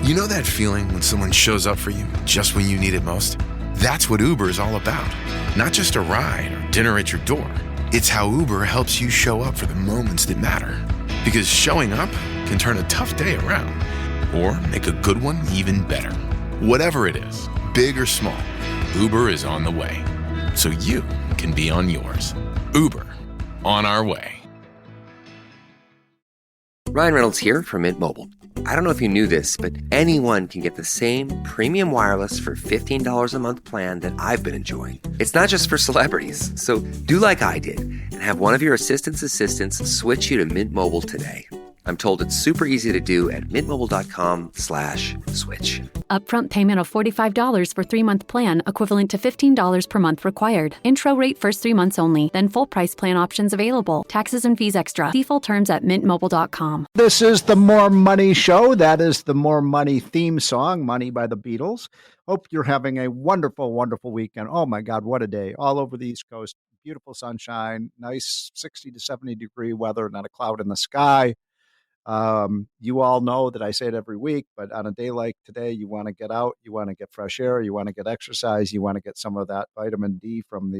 You know that feeling when someone shows up for you just when you need it most? That's what Uber is all about. Not just a ride or dinner at your door. It's how Uber helps you show up for the moments that matter. Because showing up can turn a tough day around or make a good one even better. Whatever it is, big or small, Uber is on the way. So you can be on yours. Uber, on our way. Ryan Reynolds here from Mint Mobile. I don't know if you knew this, but anyone can get the same premium wireless for $15 a month plan that I've been enjoying. It's not just for celebrities. So do like I did and have one of your assistant's assistants switch you to Mint Mobile today. I'm told it's super easy to do at mintmobile.com/switch. Upfront payment of $45 for 3-month plan, equivalent to $15 per month required. Intro rate first 3 months only, then full price plan options available. Taxes and fees extra. See full terms at mintmobile.com. This is the More Money Show. That is the More Money theme song, Money by the Beatles. Hope you're having a wonderful, wonderful weekend. Oh my God, what a day. All over the East Coast. Beautiful sunshine, nice 60 to 70 degree weather, not a cloud in the sky. You all know that I say it every week, but on a day like today, you want to get out, you want to get fresh air, you want to get exercise, you want to get some of that vitamin D from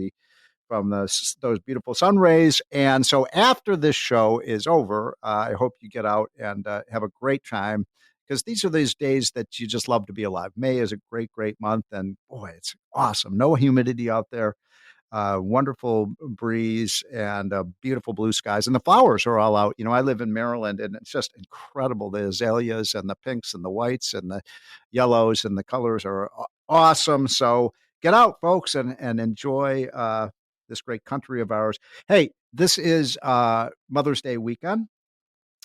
those beautiful sun rays. And so after this show is over, I hope you get out and have a great time, because these are these days that you just love to be alive. May is a great, great month, and boy, it's awesome. No humidity out there. Wonderful breeze and beautiful blue skies, and the flowers are all out. You know, I live in Maryland, and it's just incredible. The azaleas and the pinks and the whites and the yellows, and the colors are awesome. So get out, folks, and enjoy this great country of ours. Hey, this is Mother's Day weekend,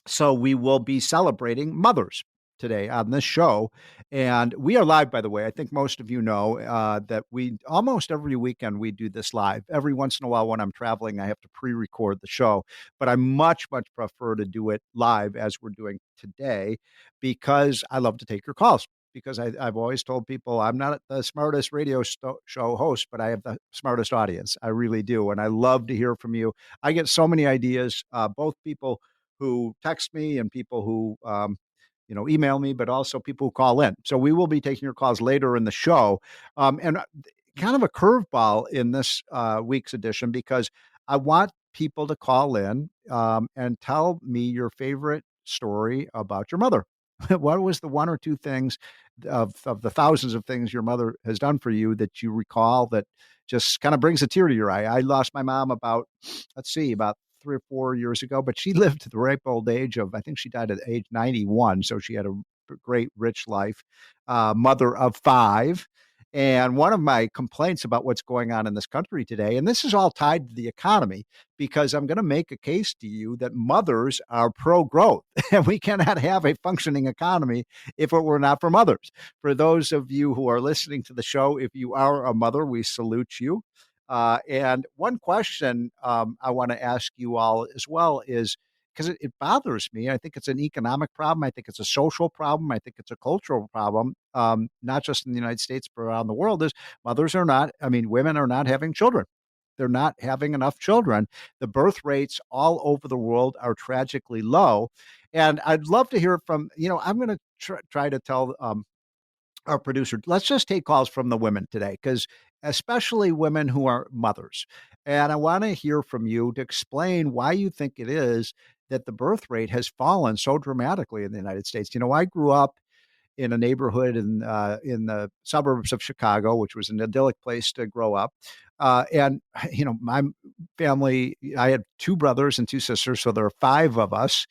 so we will be celebrating mothers today on this show. And we are live, by the way. I think most of you know that we almost every weekend we do this live. Every once in a while when I'm traveling, I have to pre-record the show, but I much, much prefer to do it live as we're doing today, because I love to take your calls. Because I've always told people I'm not the smartest radio show host, but I have the smartest audience. I really do. And I love to hear from you. I get so many ideas, both people who text me and people who email me, but also people who call in. So we will be taking your calls later in the show. And kind of a curveball in this week's edition, because I want people to call in and tell me your favorite story about your mother. What was the one or two things of the thousands of things your mother has done for you that you recall that just kind of brings a tear to your eye? I lost my mom about 3 or 4 years ago, but she lived to the ripe old age of, I think she died at age 91. So she had a great, rich life, mother of 5. And one of my complaints about what's going on in this country today, and this is all tied to the economy, because I'm going to make a case to you that mothers are pro-growth, and we cannot have a functioning economy if it were not for mothers. For those of you who are listening to the show, if you are a mother, we salute you. And one question I want to ask you all as well is, because it bothers me. I think it's an economic problem. I think it's a social problem. I think it's a cultural problem, not just in the United States, but around the world, is women are not having children. They're not having enough children. The birth rates all over the world are tragically low. And I'd love to hear from, I'm going to try to tell our producer, let's just take calls from the women today, because especially women who are mothers. And I want to hear from you to explain why you think it is that the birth rate has fallen so dramatically in the United States. I grew up in a neighborhood in the suburbs of Chicago, which was an idyllic place to grow up. And my family, I had 2 brothers and 2 sisters, so there are 5 of us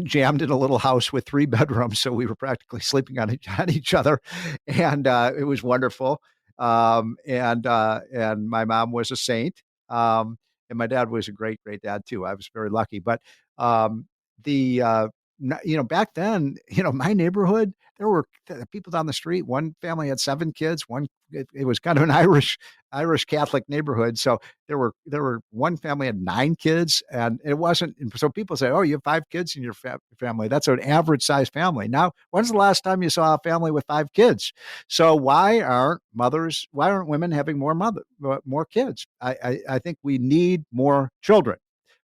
jammed in a little house with 3 bedrooms. So we were practically sleeping on each other, and it was wonderful. And my mom was a saint, and my dad was a great, great dad too. I was very lucky, but back then, my neighborhood, there were people down the street. One family had 7 kids. It was kind of an Irish Catholic neighborhood. So there were one family had 9 kids, and it wasn't. So people say, "Oh, you have 5 kids in your family." That's an average size family. Now, when's the last time you saw a family with 5 kids? So why aren't women having more kids? I think we need more children.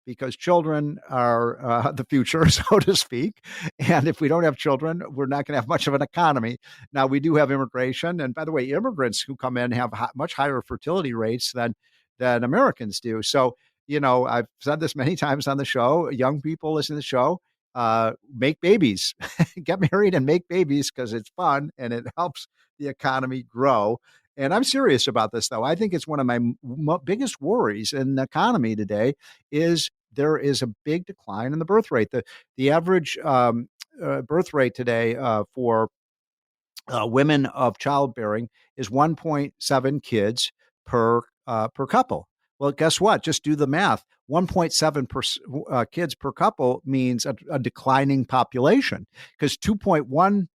because children are the future, so to speak. And if we don't have children, we're not going to have much of an economy. Now, we do have immigration. And by the way, immigrants who come in have much higher fertility rates than Americans do. So, I've said this many times on the show. Young people listen to the show. Make babies, get married and make babies because it's fun and it helps the economy grow. And I'm serious about this, though. I think it's one of my biggest worries in the economy today is there is a big decline in the birth rate. The average birth rate today for women of childbearing is 1.7 kids per couple. Well, guess what? Just do the math. 1.7 kids per couple means a declining population because 2.1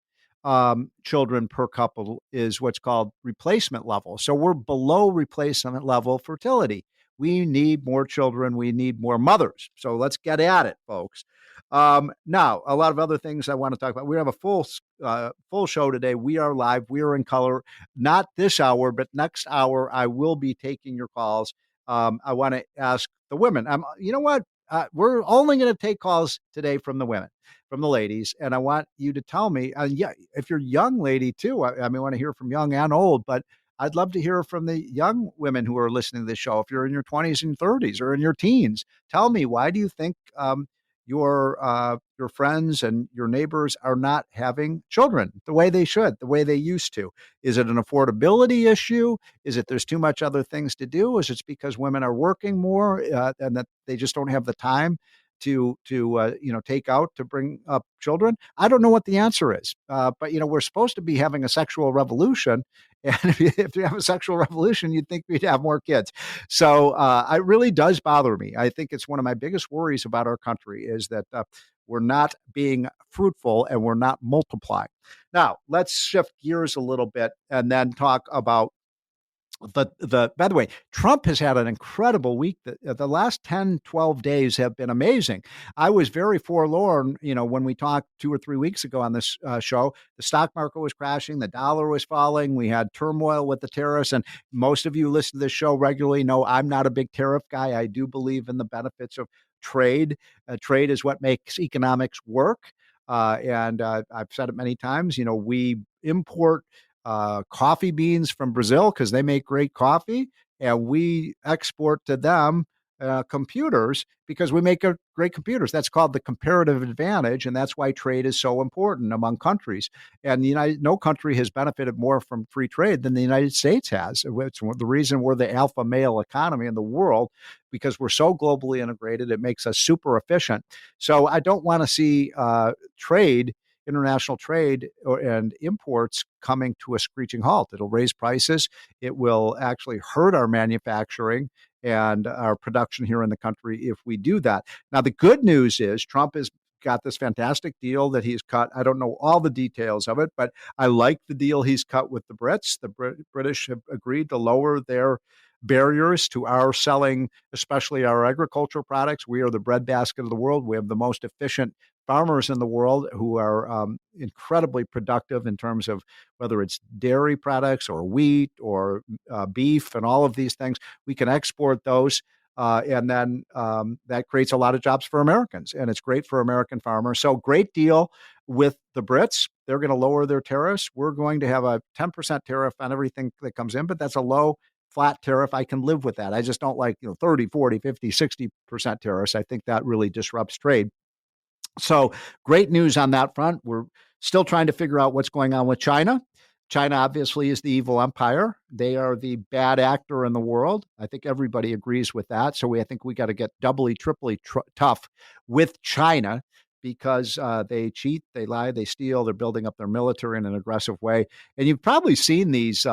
children per couple is what's called replacement level. So we're below replacement level fertility. We need more children. We need more mothers. So let's get at it, folks. Now, a lot of other things I want to talk about. We have a full show today. We are live. We are in color. Not this hour, but next hour, I will be taking your calls. I want to ask the women. You know what? We're only going to take calls today from the women, from the ladies. And I want you to tell me, if you're a young lady too, I want to hear from young and old, but I'd love to hear from the young women who are listening to this show. If you're in your 20s and 30s or in your teens, tell me, why do you think your friends and your neighbors are not having children the way they should, the way they used to? Is it an affordability issue? Is it there's too much other things to do? Is it because women are working more and that they just don't have the time to take out to bring up children? I don't know what the answer is, but we're supposed to be having a sexual revolution, and if you have a sexual revolution, you'd think we'd have more kids. So it really does bother me. I think it's one of my biggest worries about our country is that we're not being fruitful and we're not multiplying. Now, let's shift gears a little bit and then talk about by the way, Trump has had an incredible week. The last 10, 12 days have been amazing. I was very forlorn, when we talked 2 or 3 weeks ago on this show. The stock market was crashing. The dollar was falling. We had turmoil with the tariffs. And most of you listen to this show regularly know I'm not a big tariff guy. I do believe in the benefits of trade. Trade is what makes economics work. And I've said it many times, we import coffee beans from Brazil because they make great coffee, and we export to them computers because we make great computers. That's called the comparative advantage, and that's why trade is so important among countries. And no country has benefited more from free trade than the United States has. It's the reason we're the alpha male economy in the world, because we're so globally integrated. It makes us super efficient. So I don't want to see international trade and imports coming to a screeching halt. It'll raise prices. It will actually hurt our manufacturing and our production here in the country if we do that. Now, the good news is Trump has got this fantastic deal that he's cut. I don't know all the details of it, but I like the deal he's cut with the Brits. The British have agreed to lower their barriers to our selling, especially our agricultural products. We are the breadbasket of the world. We have the most efficient farmers in the world who are incredibly productive in terms of whether it's dairy products or wheat or beef and all of these things. We can export those. And then that creates a lot of jobs for Americans, and it's great for American farmers. So great deal with the Brits. They're going to lower their tariffs. We're going to have a 10% tariff on everything that comes in, but that's a low flat tariff. I can live with that. I just don't like 30, 40, 50, 60% tariffs. I think that really disrupts trade. So great news on that front. We're still trying to figure out what's going on with China. China obviously is the evil empire. They are the bad actor in the world. I think everybody agrees with that. So I think we got to get doubly, triply tough with China because they cheat, they lie, they steal. They're building up their military in an aggressive way. And you've probably seen these.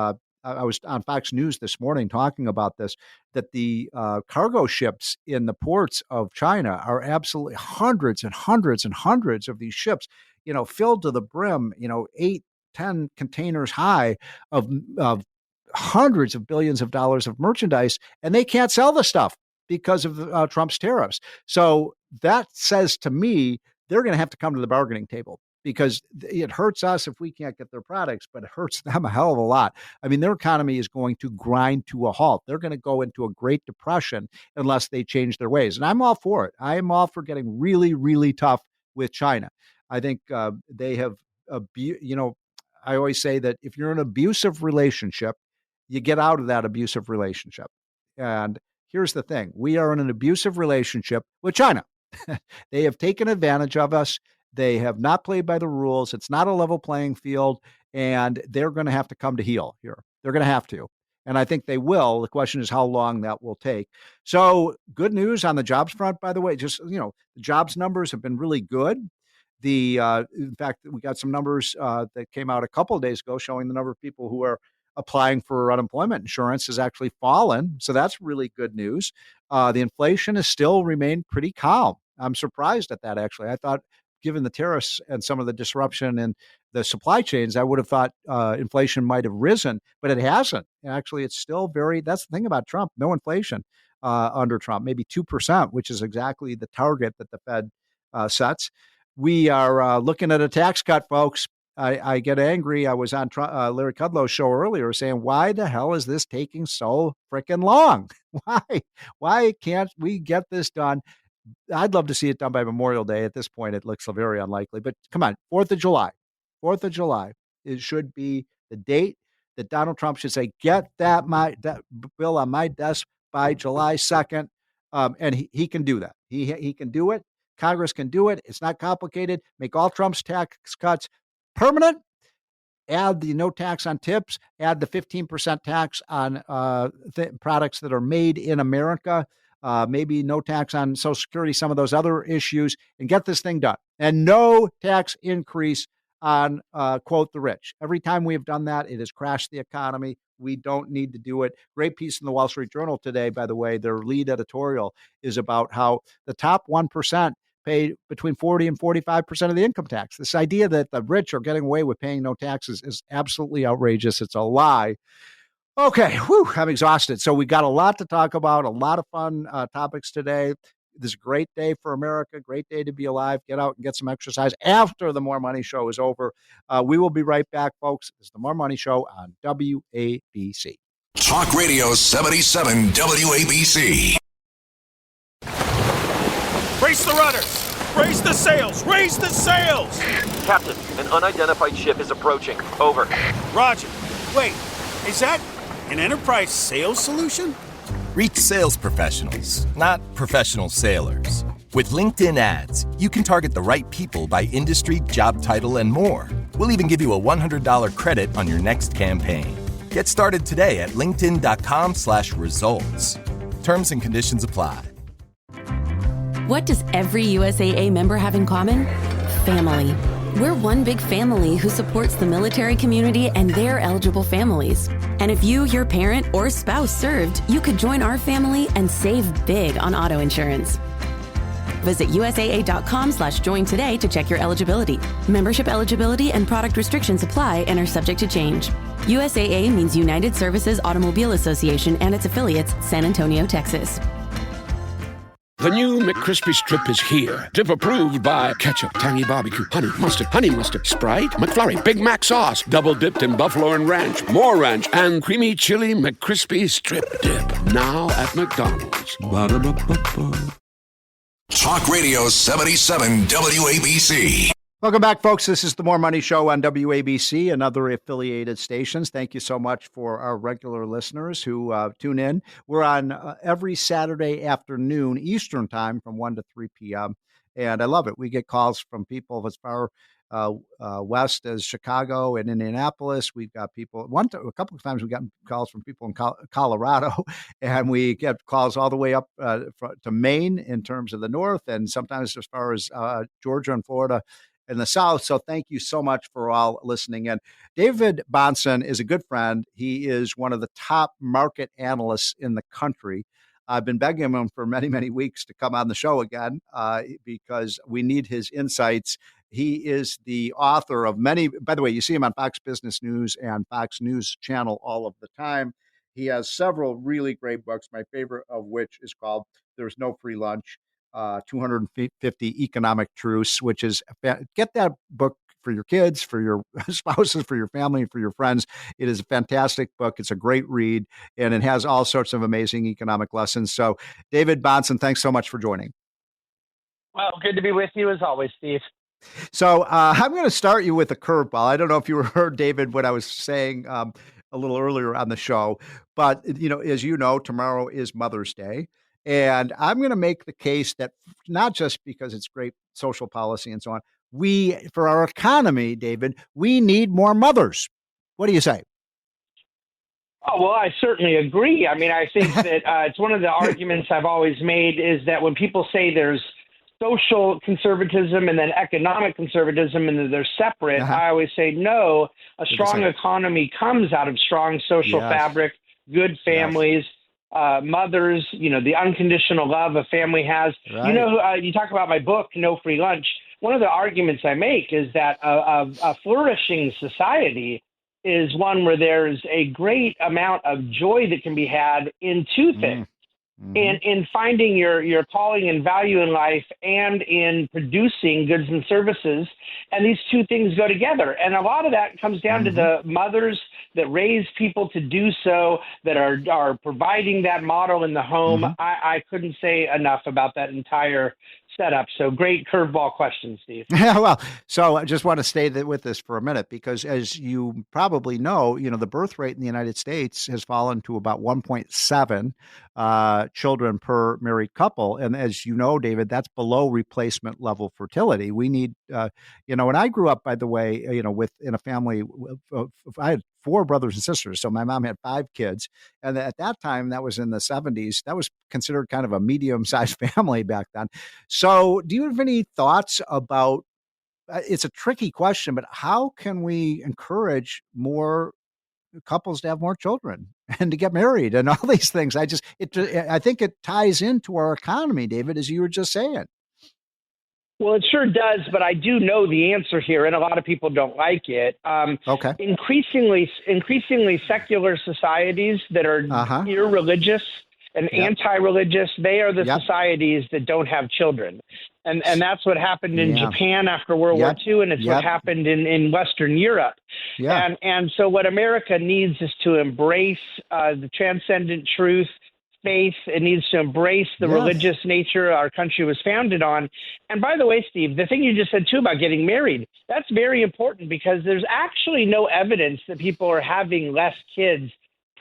I was on Fox News this morning talking about this, that the cargo ships in the ports of China are absolutely hundreds and hundreds and hundreds of these ships, filled to the brim, 8, 10 containers high of hundreds of billions of dollars of merchandise, and they can't sell the stuff because of Trump's tariffs. So that says to me, they're going to have to come to the bargaining table. because it hurts us if we can't get their products, but it hurts them a hell of a lot. I mean, their economy is going to grind to a halt. They're going to go into a Great Depression unless they change their ways. And I'm all for it. I am all for getting really, really tough with China. I think they have, I always say that if you're in an abusive relationship, you get out of that abusive relationship. And here's the thing. We are in an abusive relationship with China. They have taken advantage of us. They have not played by the rules. It's not a level playing field, and they're going to have to come to heel here. They're going to have to. And I think they will. The question is how long that will take. So good news on the jobs front, by the way. Just, the jobs numbers have been really good. In fact, we got some numbers that came out a couple of days ago showing the number of people who are applying for unemployment insurance has actually fallen. So that's really good news. The inflation has still remained pretty calm. I'm surprised at that, actually. I thought, given the tariffs and some of the disruption in the supply chains, I would have thought inflation might have risen, but it hasn't. Actually, it's still that's the thing about Trump, no inflation under Trump, maybe 2%, which is exactly the target that the Fed sets. We are looking at a tax cut, folks. I get angry. I was on Larry Kudlow's show earlier saying, why the hell is this taking so freaking long? Why can't we get this done? I'd love to see it done by Memorial Day. At this point, it looks very unlikely. But come on, 4th of July. 4th of July. It should be the date that Donald Trump should say, get that bill on my desk by July 2nd. And he can do that. He can do it. Congress can do it. It's not complicated. Make all Trump's tax cuts permanent. Add the no tax on tips. Add the 15% tax on products that are made in America. Maybe no tax on Social Security, some of those other issues, and get this thing done. And no tax increase on, quote, the rich. Every time we have done that, it has crashed the economy. We don't need to do it. Great piece in the Wall Street Journal today, by the way. Their lead editorial is about how the top 1% pay between 40 and 45% of the income tax. This idea that the rich are getting away with paying no taxes is absolutely outrageous. It's a lie. Okay, I'm exhausted. So we got a lot to talk about, a lot of fun topics today. This is a great day for America, great day to be alive. Get out and get some exercise after the More Money Show is over. We will be right back, folks. It's the More Money Show on WABC. Talk Radio 77 WABC. Brace the rudders! Raise the sails! Raise the sails! Captain, an unidentified ship is approaching. Over. Roger. Wait, is that an enterprise sales solution? Reach sales professionals, not professional sailors. With LinkedIn ads, you can target the right people by industry, job title, and more. We'll even give you a $100 credit on your next campaign. Get started today at linkedin.com/results. Terms and conditions apply. What does every USAA member have in common? Family. We're one big family who supports the military community and their eligible families. And if you, your parent, or spouse served, you could join our family and save big on auto insurance. Visit USAA.com/join today to check your eligibility. Membership eligibility and product restrictions apply and are subject to change. USAA means United Services Automobile Association and its affiliates, San Antonio, Texas. The new McCrispy Strip is here. Dip approved by ketchup, tangy barbecue, honey mustard, Sprite, McFlurry, Big Mac sauce, double dipped in buffalo and ranch, more ranch, and creamy chili McCrispy Strip Dip. Now at McDonald's. Ba-da-ba-ba-ba. Talk Radio 77 WABC. Welcome back, folks. This is the More Money Show on WABC and other affiliated stations. Thank you so much for our regular listeners who tune in. We're on every Saturday afternoon Eastern time from 1 to 3 p.m. And I love it. We get calls from people as far west as Chicago and Indianapolis. We've got people, a couple of times we got calls from people in Colorado, and we get calls all the way up to Maine in terms of the north, and sometimes as far as Georgia and Florida in the south. So thank you so much for all listening in. David Bahnsen is a good friend. He is one of the top market analysts in the country. I've been begging him for many, many weeks to come on the show again because we need his insights. He is the author of many, by the way, you see him on Fox Business News and Fox News Channel all of the time. He has several really great books, my favorite of which is called There's No Free Lunch, 250 Economic Truths, which is, get that book for your kids, for your spouses, for your family, for your friends. It is a fantastic book. It's a great read, and it has all sorts of amazing economic lessons. So, David Bahnsen, thanks so much for joining. Well, good to be with you as always, Steve. So I'm going to start you with a curveball. I don't know if you heard, David, what I was saying a little earlier on the show, but as you know, tomorrow is Mother's Day. And I'm going to make the case that not just because it's great social policy and so on, for our economy, David, we need more mothers. What do you say? Oh, well, I certainly agree. I mean, I think that it's one of the arguments I've always made is that when people say there's social conservatism and then economic conservatism and that they're separate, I always say, no, a strong economy comes out of strong social fabric, good families, mothers, the unconditional love a family has. Right. You talk about my book, No Free Lunch. One of the arguments I make is that a flourishing society is one where there's a great amount of joy that can be had in two things. And in finding your calling and value in life and in producing goods and services. And these two things go together. And a lot of that comes down to the mothers that raise people to do so, that are providing that model in the home. I couldn't say enough about that entire setup. So great curveball question, Steve. Yeah, well, so I just want to stay with this for a minute, because as you probably know, the birth rate in the United States has fallen to about 1.7 children per married couple. And as you know, David, that's below replacement level fertility. We need, when I grew up, by the way, in a family, I had 4 brothers and sisters. So my mom had 5 kids. And at that time, that was in the 70s, that was considered kind of a medium-sized family back then. So do you have any thoughts about, it's a tricky question, but how can we encourage couples to have more children and to get married and all these things? I think it ties into our economy, David, as you were just saying. Well, it sure does, but I do know the answer here, and a lot of people don't like it. Okay. Increasingly secular societies that are irreligious and anti-religious, they are the societies that don't have children. And that's what happened in Japan after World War II, and it's what happened in Western Europe. Yeah. And so what America needs is to embrace the transcendent truth, faith. It needs to embrace the religious nature our country was founded on. And by the way, Steve, the thing you just said too about getting married, that's very important, because there's actually no evidence that people are having less kids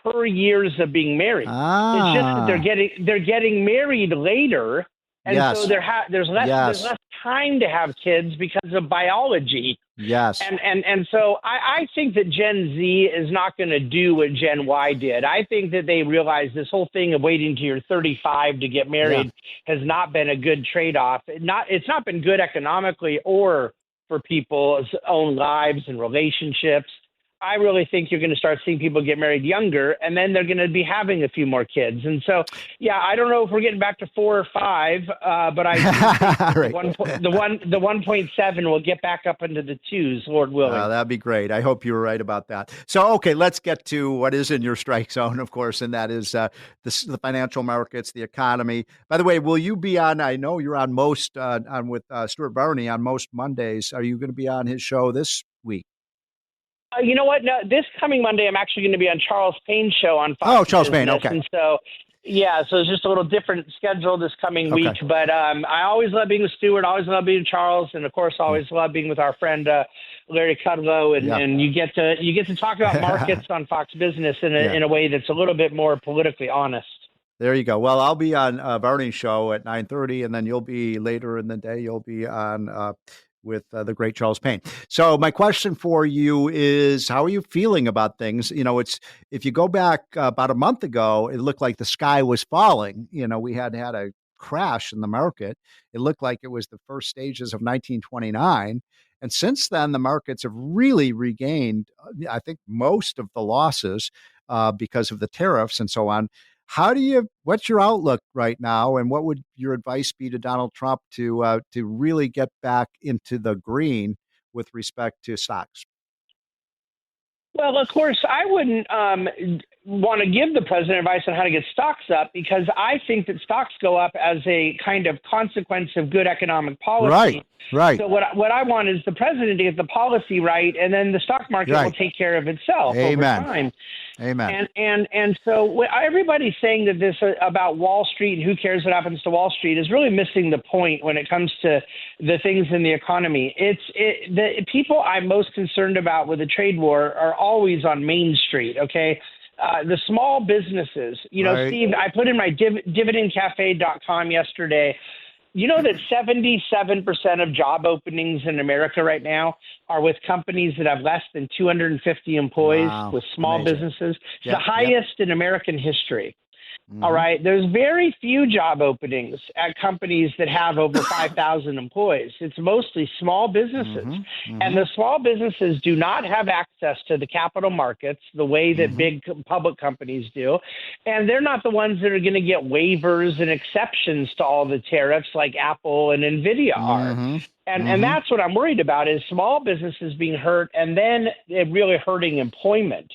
per years of being married. It's just that they're getting married later. And so there's less time to have kids because of biology. Yes. And so I think that Gen Z is not going to do what Gen Y did. I think that they realize this whole thing of waiting till you're 35 to get married has not been a good trade-off. It's not been good economically or for people's own lives and relationships. I really think you're going to start seeing people get married younger, and then they're going to be having a few more kids. And so, I don't know if we're getting back to 4 or 5, but I think the 1.7 will get back up into the 2s, Lord willing. That'd be great. I hope you were right about that. So, okay, let's get to what is in your strike zone, of course, and that is the financial markets, the economy. By the way, will you be on? I know you're on most with Stuart Varney on most Mondays. Are you going to be on his show this week? You know what? No, this coming Monday, I'm actually going to be on Charles Payne's show on Fox. Oh, Charles Payne. Okay. And so, so it's just a little different schedule this coming week. But I always love being with Stuart. Always love being with Charles, and of course, always love being with our friend Larry Kudlow. And you get to talk about markets on Fox Business in a way that's a little bit more politically honest. There you go. Well, I'll be on Varney's show at 9:30, and then you'll be later in the day. You'll be on with the great Charles Payne. So my question for you is, how are you feeling about things? If you go back about a month ago, it looked like the sky was falling. We had a crash in the market. It looked like it was the first stages of 1929. And since then, the markets have really regained, I think, most of the losses because of the tariffs and so on. What's your outlook right now, and what would your advice be to Donald Trump to really get back into the green with respect to stocks? Well, of course, I wouldn't want to give the president advice on how to get stocks up, because I think that stocks go up as a kind of consequence of good economic policy. Right. So what I want is the president to get the policy right, and then the stock market will take care of itself over time. Amen. And so what everybody's saying that this about Wall Street and who cares what happens to Wall Street is really missing the point when it comes to the things in the economy. The people I'm most concerned about with the trade war are always on Main Street. Okay. The small businesses, Right. Steve, I put in my dividendcafe.com yesterday. You know that 77% of job openings in America right now are with companies that have less than 250 employees, with small businesses. It's the highest in American history. All right. There's very few job openings at companies that have over 5,000 employees. It's mostly small businesses. And the small businesses do not have access to the capital markets the way that big public companies do. And they're not the ones that are going to get waivers and exceptions to all the tariffs like Apple and NVIDIA are. And that's what I'm worried about, is small businesses being hurt and then it really hurting employment.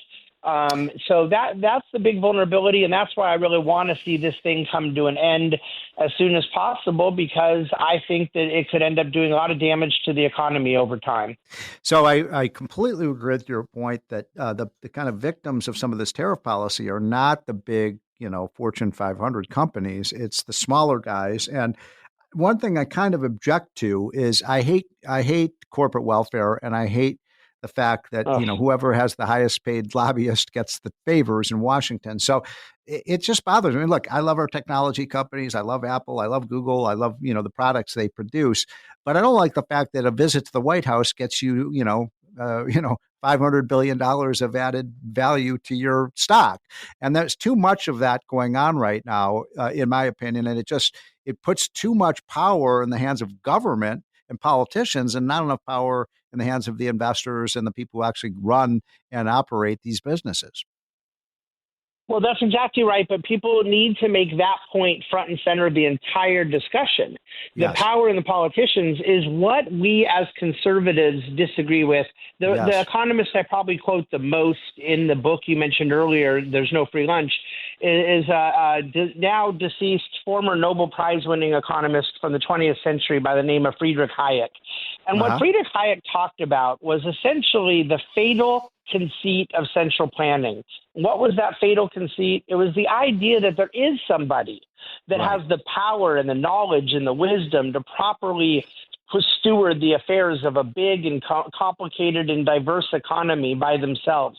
So that's the big vulnerability, and that's why I really want to see this thing come to an end as soon as possible, because I think that it could end up doing a lot of damage to the economy over time. So I completely agree with your point that the kind of victims of some of this tariff policy are not the big, Fortune 500 companies. It's the smaller guys. And one thing I kind of object to is I hate corporate welfare, and I hate the fact that, whoever has the highest paid lobbyist gets the favors in Washington. So it just bothers me. Look, I love our technology companies. I love Apple. I love Google. I love, the products they produce. But I don't like the fact that a visit to the White House gets you, $500 billion of added value to your stock. And there's too much of that going on right now, in my opinion. And it puts too much power in the hands of government and politicians, and not enough power in the hands of the investors and the people who actually run and operate these businesses. Well, that's exactly right. But people need to make that point front and center of the entire discussion. The power in the politicians is what we as conservatives disagree with. The economist I probably quote the most in the book you mentioned earlier, There's No Free Lunch, is now deceased former Nobel Prize winning economist from the 20th century by the name of Friedrich Hayek. And what Friedrich Hayek talked about was essentially the fatal conceit of central planning. What was that fatal conceit? It was the idea that there is somebody that has the power and the knowledge and the wisdom to properly steward the affairs of a big and complicated and diverse economy by themselves.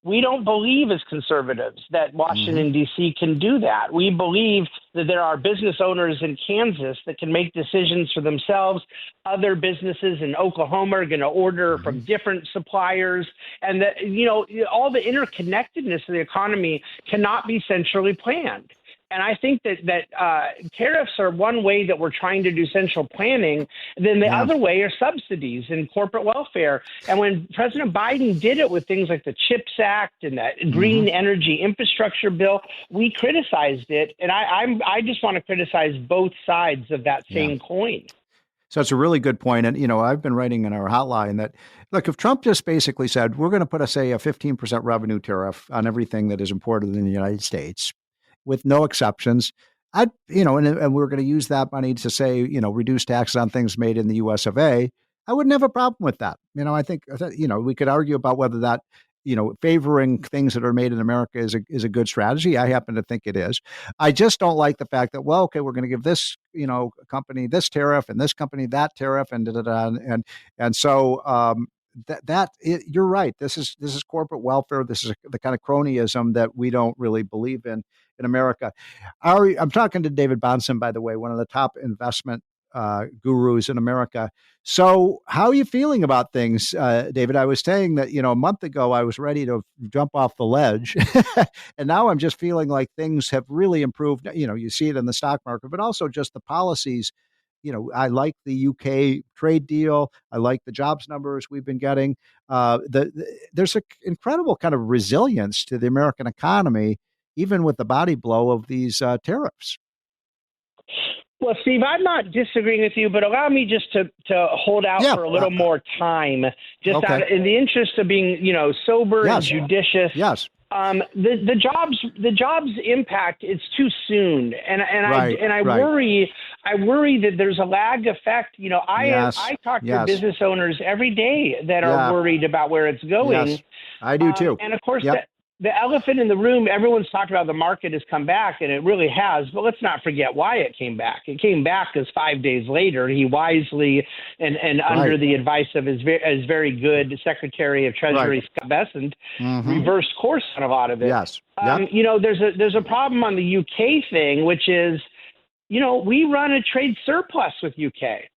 We don't believe as conservatives that Washington, D.C. can do that. We believe that there are business owners in Kansas that can make decisions for themselves. Other businesses in Oklahoma are going to order from different suppliers. And that, all the interconnectedness of the economy cannot be centrally planned. And I think that tariffs are one way that we're trying to do central planning. Then the other way are subsidies and corporate welfare. And when President Biden did it with things like the CHIPS Act and that green energy infrastructure bill, we criticized it. And I just want to criticize both sides of that same coin. So it's a really good point. And, I've been writing in our hotline that, look, if Trump just basically said, we're going to put, a 15% revenue tariff on everything that is imported in the United States, with no exceptions, and we're going to use that money to say, reduce taxes on things made in the US of A, I wouldn't have a problem with that. I think, we could argue about whether that, favoring things that are made in America is a good strategy. I happen to think it is. I just don't like the fact that, we're going to give this, company this tariff and this company that tariff and and so you're right. This is corporate welfare. This is the kind of cronyism that we don't really believe in America. I'm talking to David Bahnsen, by the way, one of the top investment gurus in America. So how are you feeling about things, David? I was saying that, a month ago, I was ready to jump off the ledge. And now I'm just feeling like things have really improved. You see it in the stock market, but also just the policies. I like the UK trade deal. I like the jobs numbers we've been getting. There's an incredible kind of resilience to the American economy, even with the body blow of these tariffs. Well, Steve, I'm not disagreeing with you, but allow me just to hold out for a little more time, just in the interest of being, sober and judicious. Yes. The jobs impact, it's too soon, and I worry that there's a lag effect. I talk to business owners every day that are worried about where it's going. Yes. I do too. And of course, the elephant in the room, everyone's talked about the market has come back, and it really has, but let's not forget why it came back. It came back because 5 days later, he wisely and under the advice of his very good Secretary of Treasury, Scott Bessent, reversed course on a lot of it. Yes. There's a problem on the UK thing, which is, we run a trade surplus with UK.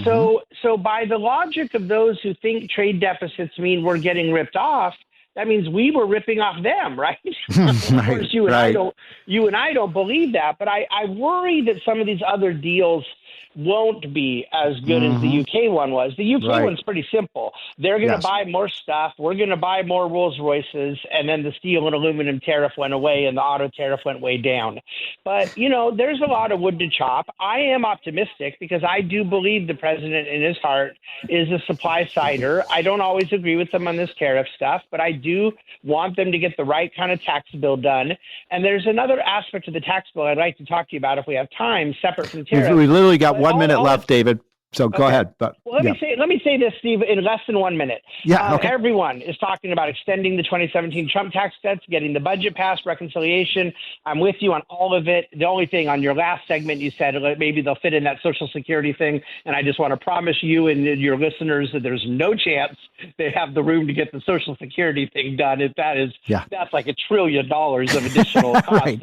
So by the logic of those who think trade deficits mean we're getting ripped off, that means we were ripping off them, right? Of course, you and I don't believe that, but I worry that some of these other deals won't be as good as the UK one was. The UK one's pretty simple. They're going to buy more stuff. We're going to buy more Rolls Royces, and then the steel and aluminum tariff went away, and the auto tariff went way down. But there's a lot of wood to chop. I am optimistic because I do believe the president in his heart is a supply sider. I don't always agree with them on this tariff stuff, but I do want them to get the right kind of tax bill done. And there's another aspect of the tax bill I'd like to talk to you about if we have time, separate from tariff. We literally got 1 minute left, David. So go ahead. But let me say this, Steve, in less than 1 minute. Everyone is talking about extending the 2017 Trump tax cuts, getting the budget passed, reconciliation. I'm with you on all of it. The only thing on your last segment, you said maybe they'll fit in that Social Security thing. And I just want to promise you and your listeners that there's no chance they have the room to get the Social Security thing done. If that's like $1 trillion of additional cost.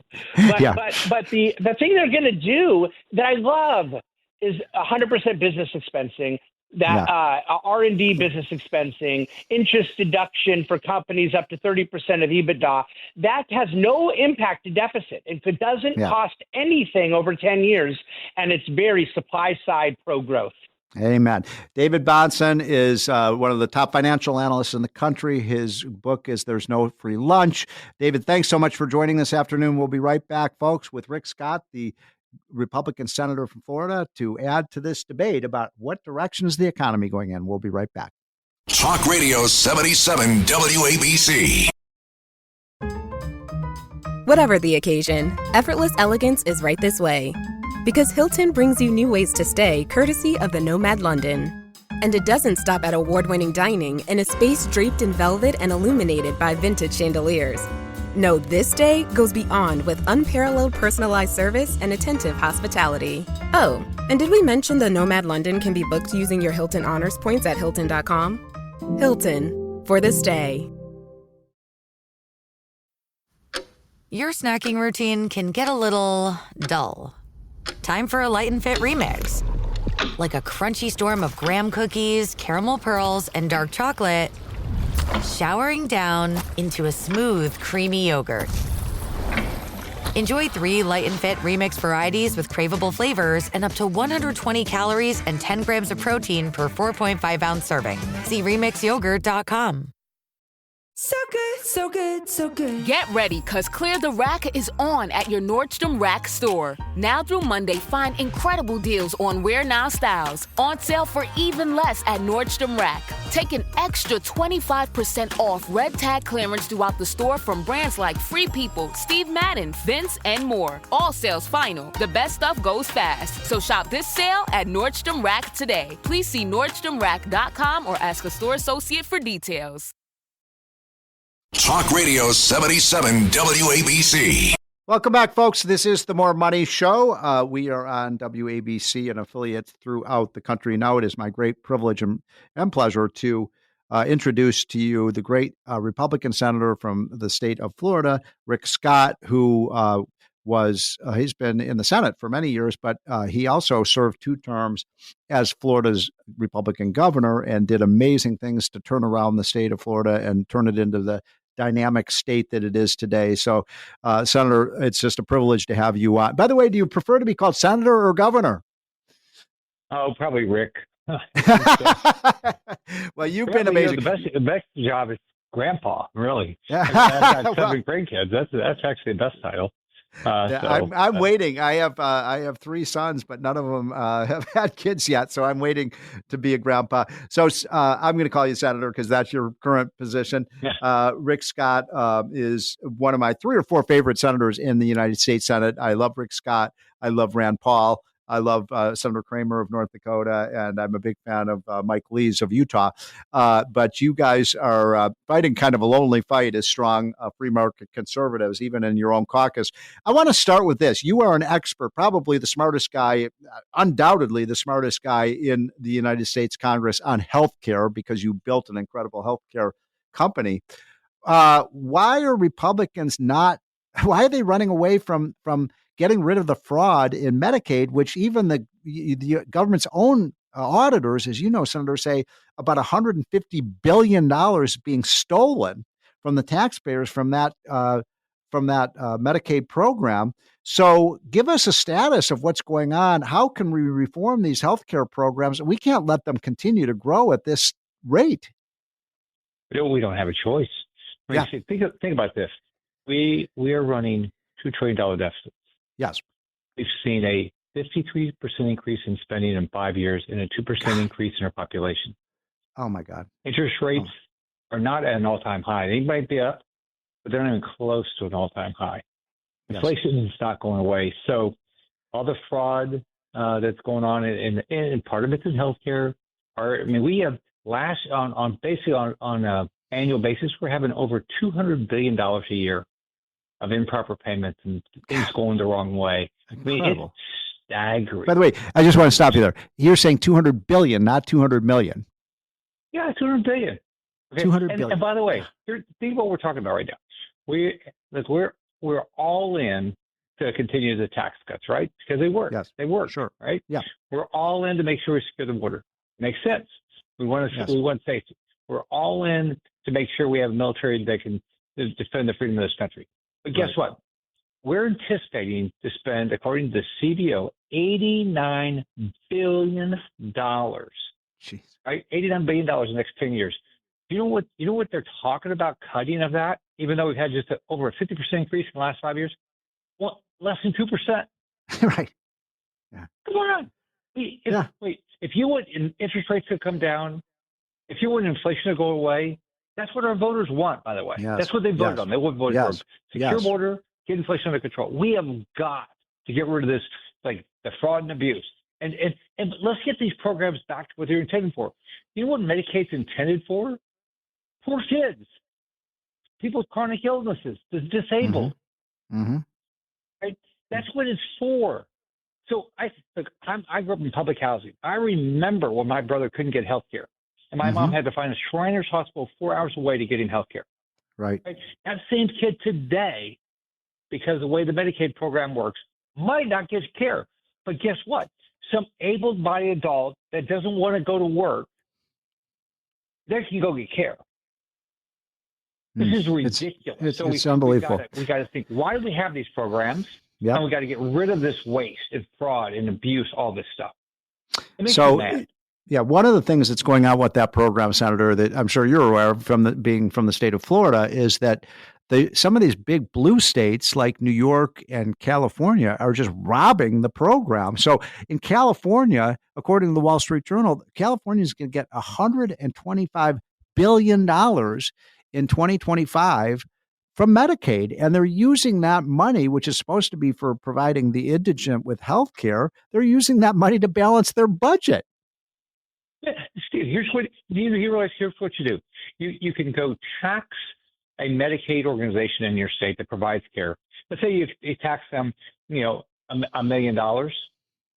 But the thing they're going to do that I love is 100% business expensing, that R&D business expensing, interest deduction for companies up to 30% of EBITDA. That has no impact to deficit. If it doesn't cost anything over 10 years, and it's very supply side pro-growth. Amen. David Bahnsen is one of the top financial analysts in the country. His book is There's No Free Lunch. David, thanks so much for joining this afternoon. We'll be right back, folks, with Rick Scott, the Republican senator from Florida, to add to this debate about what direction is the economy going in. We'll be right back. Talk Radio 77 WABC. Whatever the occasion, effortless elegance is right this way. Because Hilton brings you new ways to stay courtesy of the Nomad London. And it doesn't stop at award-winning dining in a space draped in velvet and illuminated by vintage chandeliers. No, this day goes beyond with unparalleled personalized service and attentive hospitality. Oh, and did we mention the Nomad London can be booked using your Hilton Honors points at Hilton.com? Hilton, for this day. Your snacking routine can get a little dull. Time for a light and fit remix. Like a crunchy storm of graham cookies, caramel pearls, and dark chocolate, showering down into a smooth, creamy yogurt. Enjoy 3 light and fit remix varieties with craveable flavors and up to 120 calories and 10 grams of protein per 4.5-ounce serving. See remixyogurt.com. So good, so good, so good. Get ready, because Clear the Rack is on at your Nordstrom Rack store. Now through Monday, find incredible deals on Wear Now styles. On sale for even less at Nordstrom Rack. Take an extra 25% off red tag clearance throughout the store from brands like Free People, Steve Madden, Vince, and more. All sales final. The best stuff goes fast. So shop this sale at Nordstrom Rack today. Please see NordstromRack.com or ask a store associate for details. Talk Radio 77 WABC. Welcome back, folks. This is the More Money Show. We are on WABC and affiliates throughout the country. Now it is my great privilege and pleasure to introduce to you the great Republican senator from the state of Florida, Rick Scott, who he's been in the Senate for many years, but he also served 2 terms as Florida's Republican governor and did amazing things to turn around the state of Florida and turn it into the dynamic state that it is today. So, Senator, it's just a privilege to have you on. By the way, do you prefer to be called senator or governor? Oh, probably Rick. Well, you've been amazing. The best job is grandpa, really. I've got 7 great kids. That's actually the best title. I'm waiting. I have 3 sons, but none of them have had kids yet. So I'm waiting to be a grandpa. So I'm going to call you Senator because that's your current position. Yeah. Rick Scott is one of my 3 or 4 favorite senators in the United States Senate. I love Rick Scott. I love Rand Paul. I love Senator Kramer of North Dakota, and I'm a big fan of Mike Lees of Utah. But you guys are fighting kind of a lonely fight as strong free market conservatives, even in your own caucus. I want to start with this. You are an expert, probably the smartest guy, undoubtedly the smartest guy in the United States Congress on healthcare because you built an incredible healthcare company. Why are Republicans why are they running away from getting rid of the fraud in Medicaid, which even the government's own auditors, as you know, Senator, say about $150 billion being stolen from the taxpayers from that Medicaid program. So give us a status of what's going on. How can we reform these healthcare programs? We can't let them continue to grow at this rate. We don't have a choice. I mean, think about this. We are running $2 trillion deficit. Yes. We've seen a 53% increase in spending in 5 years and a 2% increase in our population. Oh, my God. Interest rates are not at an all-time high. They might be up, but they're not even close to an all-time high. Inflation is not going away. So all the fraud that's going on, and part of it's in healthcare. We have on an annual basis, we're having over $200 billion a year of improper payments and things going the wrong way. Incredible. It's staggering. By the way, I just want to stop you there. You're saying 200 billion, not 200 million. Yeah, 200 billion. Okay? 200 billion. And by the way, think what we're talking about right now. We're all in to continue the tax cuts, right? Because they work. Yes. They work. Sure. Right? Yeah. We're all in to make sure we secure the border. Makes sense. We want safety. We're all in to make sure we have a military that can defend the freedom of this country. But guess what? We're anticipating to spend, according to the CBO, $89 billion. Jeez. Right? $89 billion in the next 10 years. You know what they're talking about cutting of that, even though we've had just over a 50% increase in the last 5 years? Well, less than 2%. Right. Yeah. Come on. If you want interest rates to come down, if you want inflation to go away, that's what our voters want, by the way. Yes. That's what they voted on. They voted for secure border, get inflation under control. We have got to get rid of this, like the fraud and abuse. And let's get these programs back to what they're intended for. You know what Medicaid's intended for? Poor kids, people with chronic illnesses, the disabled. Mm-hmm. Right? That's what it's for. So I grew up in public housing. I remember when my brother couldn't get health care. And my mom had to find a Shriners Hospital 4 hours away to get him health care. Right. That same kid today, because of the way the Medicaid program works, might not get care. But guess what? Some able-bodied adult that doesn't want to go to work, they can go get care. This is ridiculous. It's unbelievable. We got to think, why do we have these programs? Yeah. And we got to get rid of this waste and fraud and abuse, all this stuff. It makes me mad. Yeah, one of the things that's going on with that program, Senator, that I'm sure you're aware of being from the state of Florida, is that some of these big blue states like New York and California are just robbing the program. So in California, according to the Wall Street Journal, California is going to get $125 billion in 2025 from Medicaid. And they're using that money, which is supposed to be for providing the indigent with health care, they're using that money to balance their budget. Yeah, Steve, here's what you realize. Here's what you do. You can go tax a Medicaid organization in your state that provides care. Let's say you tax them, $1 million.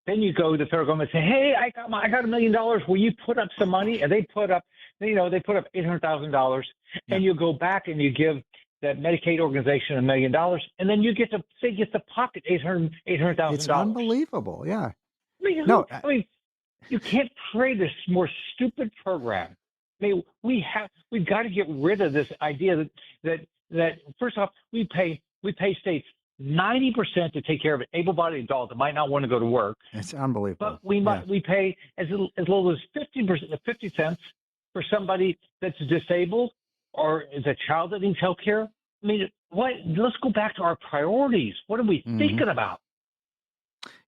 Then you go to the federal government and say, "Hey, I got $1 million. Will you put up some money?" And they put up, $800,000. And you go back and you give that Medicaid organization $1 million, and then you get to pocket $800,000. It's unbelievable. Yeah. I mean, you can't create this more stupid program. I mean, we've got to get rid of this idea that first off, we pay states 90% to take care of an able-bodied adult that might not want to go to work. It's unbelievable. But we pay as little as 50 cents for somebody that's disabled or is a child that needs health care. I mean, let's go back to our priorities. What are we thinking about?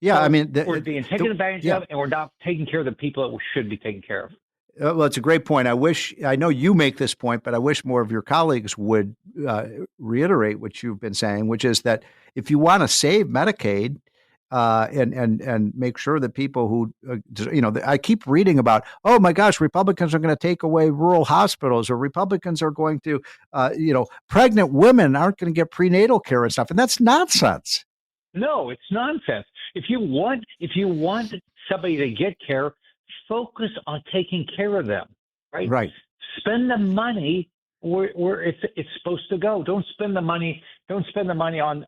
Yeah, I mean, we're being taken advantage of, and we're not taking care of the people that we should be taking care of. Well, it's a great point. I know you make this point, but I wish more of your colleagues would reiterate what you've been saying, which is that if you want to save Medicaid and make sure that people who, I keep reading about, oh my gosh, Republicans are going to take away rural hospitals, or Republicans are going to, pregnant women aren't going to get prenatal care and stuff. And that's nonsense. No, it's nonsense. If you want somebody to get care, focus on taking care of them, right? Right. Spend the money where it's supposed to go. Don't spend the money on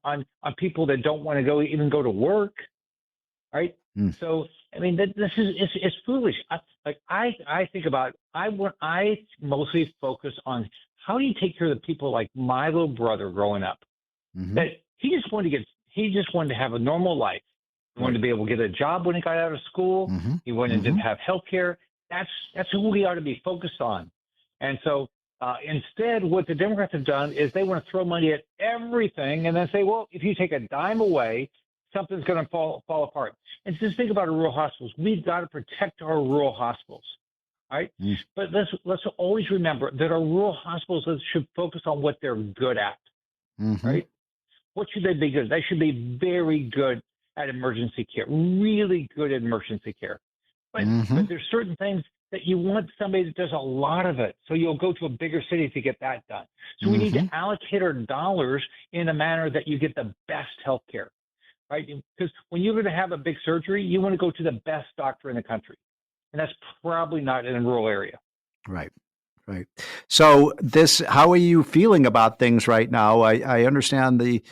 people that don't want to even go to work, right? So I mean, this is it's foolish. I think about I mostly focus on how do you take care of the people like my little brother growing up, that he just wanted to have a normal life. He wanted to be able to get a job when he got out of school. He wanted to have health care. That's who we ought to be focused on. And so instead, what the Democrats have done is they want to throw money at everything and then say, well, if you take a dime away, something's going to fall apart. And just think about our rural hospitals. We've got to protect our rural hospitals, right? But let's always remember that our rural hospitals should focus on what they're good at, right? What should they be good at? They should be very good at emergency care, really good at emergency care. But there's certain things that you want somebody that does a lot of it. So you'll go to a bigger city to get that done. So we need to allocate our dollars in a manner that you get the best health care, right? Because when you're going to have a big surgery, you want to go to the best doctor in the country. And that's probably not in a rural area. Right. Right. So how are you feeling about things right now? I understand the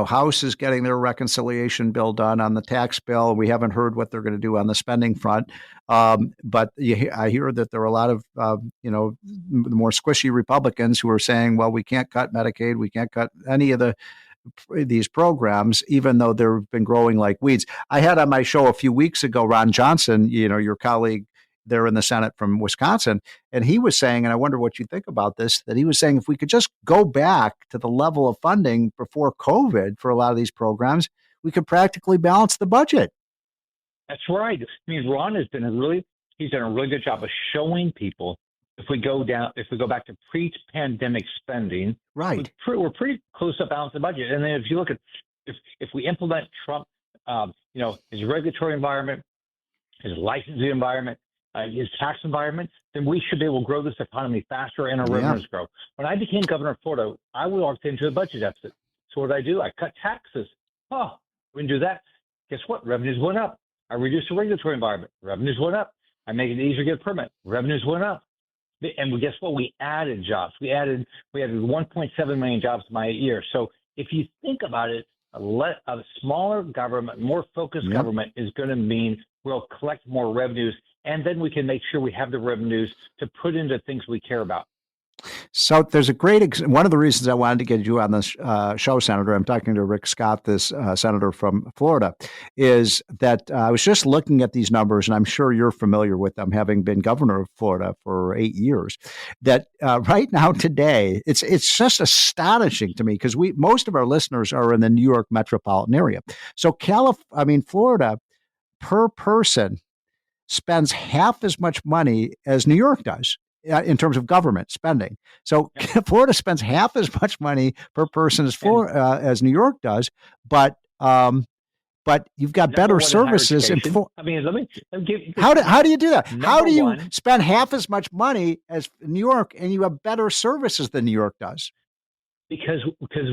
House is getting their reconciliation bill done on the tax bill. We haven't heard what they're going to do on the spending front. But I hear that there are a lot of, the more squishy Republicans who are saying, well, we can't cut Medicaid. We can't cut any of these programs, even though they've been growing like weeds. I had on my show a few weeks ago, Ron Johnson, your colleague there in the Senate from Wisconsin. And he was saying, and I wonder what you think about this, that he was saying if we could just go back to the level of funding before COVID for a lot of these programs, we could practically balance the budget. That's right. I mean, Ron he's done a really good job of showing people if we go back to pre-pandemic spending, right, we're pretty close to balance the budget. And then if you look at if we implement Trump, his regulatory environment, his licensing environment, his tax environment, then we should be able to grow this economy faster and our revenues grow. When I became governor of Florida, I walked into a budget deficit. So what did I do? I cut taxes. Oh, we didn't do that. Guess what? Revenues went up. I reduced the regulatory environment. Revenues went up. I made it easier to get a permit. Revenues went up. And guess what? We added jobs. We added 1.7 million jobs in my 8 years. So if you think about it, a smaller government, more focused government is going to mean we'll collect more revenues, and then we can make sure we have the revenues to put into things we care about. So there's one of the reasons I wanted to get you on this show, Senator, I'm talking to Rick Scott, this senator from Florida, is that I was just looking at these numbers, and I'm sure you're familiar with them, having been governor of Florida for 8 years, that right now today, it's just astonishing to me because most of our listeners are in the New York metropolitan area. So Florida per person spends half as much money as New York does in terms of government spending. So Florida spends half as much money per person as New York does, but you've got better services. Let me give. How do you do that? How do you spend half as much money as New York and you have better services than New York does? Because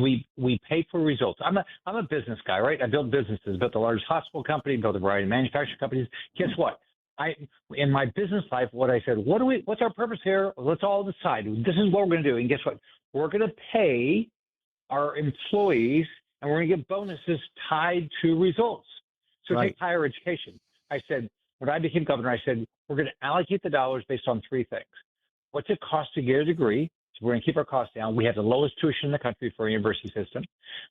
we pay for results. I'm a business guy, right? I build businesses, built the largest hospital company, built a variety of manufacturing companies. Guess what? In my business life, what I said, what's our purpose here? Let's all decide. This is what we're going to do. And guess what? We're going to pay our employees, and we're going to get bonuses tied to results. So take higher education. I said, when I became governor, I said, we're going to allocate the dollars based on three things. What's it cost to get a degree? So we're going to keep our costs down. We have the lowest tuition in the country for a university system.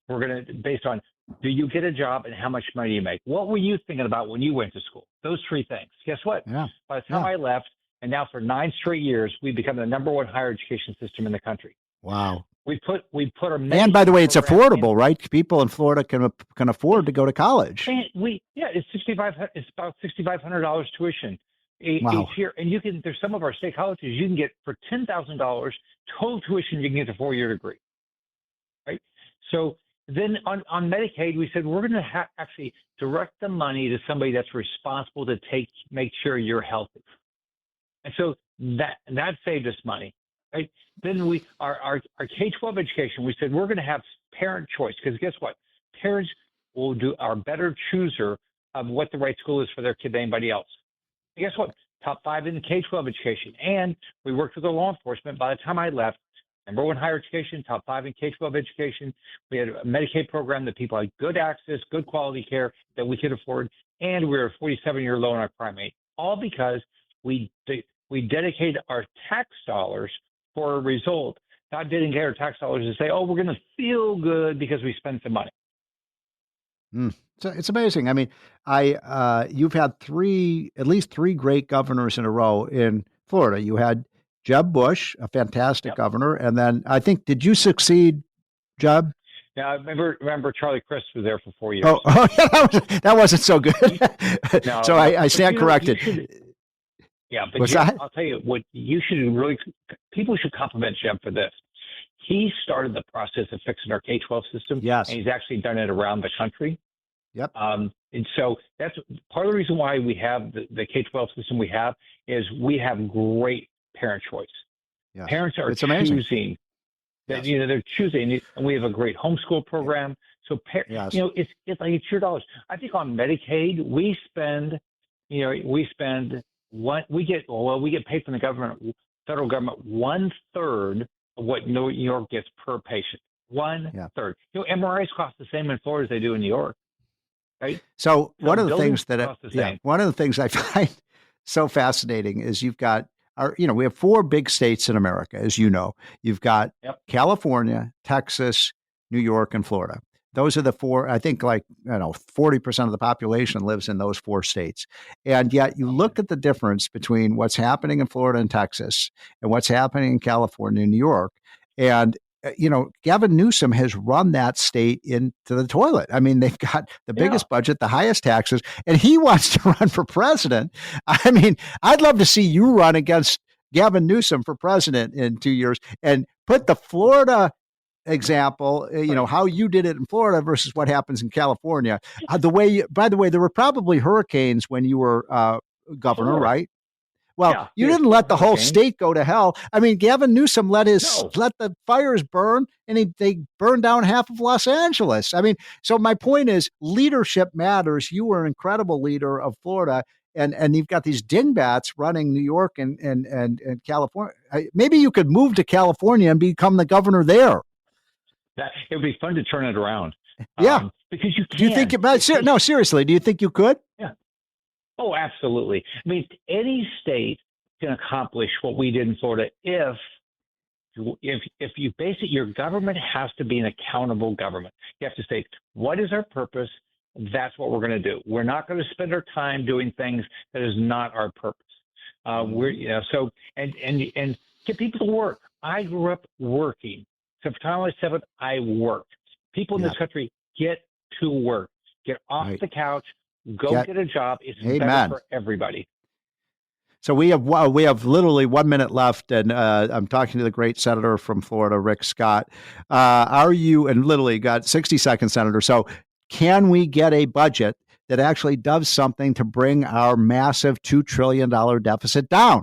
We're going to, based on, do you get a job and how much money you make? What were you thinking about when you went to school? Those three things. Guess what? Yeah. By the time I left, and now for 9 straight years, we've become the #1 higher education system in the country. Wow. We put our and by the way, it's program affordable, right? People in Florida can afford to go to college. And it's It's about $6,500 tuition each year, and there's some of our state colleges you can get for $10,000 total tuition. You can get a 4-year degree, right? So then on Medicaid, we said we're going to actually direct the money to somebody that's responsible to make sure you're healthy, and so that saved us money. Right. Then our K-12 education, we said we're going to have parent choice, because guess what? Parents are better chooser of what the right school is for their kid than anybody else. And guess what? Top 5 in the K-12 education. And we worked with the law enforcement. By the time I left, number 1 higher education, top 5 in K-12 education. We had a Medicaid program that people had good access, good quality care that we could afford, and we were a 47-year low on our crime rate. All because we dedicated our tax dollars for a result, not dedicate our tax dollars to say, oh, we're going to feel good because we spent some money. So it's amazing. I mean, you've had at least three great governors in a row in Florida. You had Jeb Bush, a fantastic governor, and then I think, did you succeed Jeb? Yeah, I remember Charlie Crist was there for 4 years. Oh yeah, that wasn't so good. No, so I stand corrected. Yeah, but Jeb, I'll tell you what, people should compliment Jeb for this. He started the process of fixing our K-12 system. Yes. And he's actually done it around the country. Yep. And so that's part of the reason why we have the K-12 system we have is we have great parent choice. Yes. Parents are choosing. That, they're choosing, and we have a great homeschool program. So, it's like it's your dollars. I think on Medicaid, we get paid from the federal government 1/3 of what New York gets per patient. 1/3. MRIs cost the same in Florida as they do in New York, right? So one of the things I find so fascinating is you've got we have 4 big states in America, as you know. You've got California, Texas, New York, and Florida. Those are the 4, I think 40% of the population lives in those 4 states. And yet you look at the difference between what's happening in Florida and Texas and what's happening in California and New York. And, Gavin Newsom has run that state into the toilet. I mean, they've got the biggest budget, the highest taxes, and he wants to run for president. I mean, I'd love to see you run against Gavin Newsom for president in 2 years and put the Florida example, how you did it in Florida versus what happens in California. By the way, there were probably hurricanes when you were governor, right? Well, you didn't let the whole state go to hell. I mean, Gavin Newsom let the fires burn, and they burned down half of Los Angeles. I mean, so my point is, leadership matters. You were an incredible leader of Florida, and you've got these dingbats running New York and California. Maybe you could move to California and become the governor there. It would be fun to turn it around. Yeah, because you can. Do you think? No, seriously. Do you think you could? Yeah. Oh, absolutely. I mean, any state can accomplish what we did in Florida if you base it. Your government has to be an accountable government. You have to say, what is our purpose? That's what we're going to do. We're not going to spend our time doing things that is not our purpose. And get people to work. I grew up working. So for time I was 7, I worked. People in this country get to work. Get off the couch. Go get a job. It's better for everybody. So we have literally 1 minute left, and I'm talking to the great senator from Florida, Rick Scott. And literally got 60 seconds, Senator. So can we get a budget that actually does something to bring our massive $2 trillion deficit down?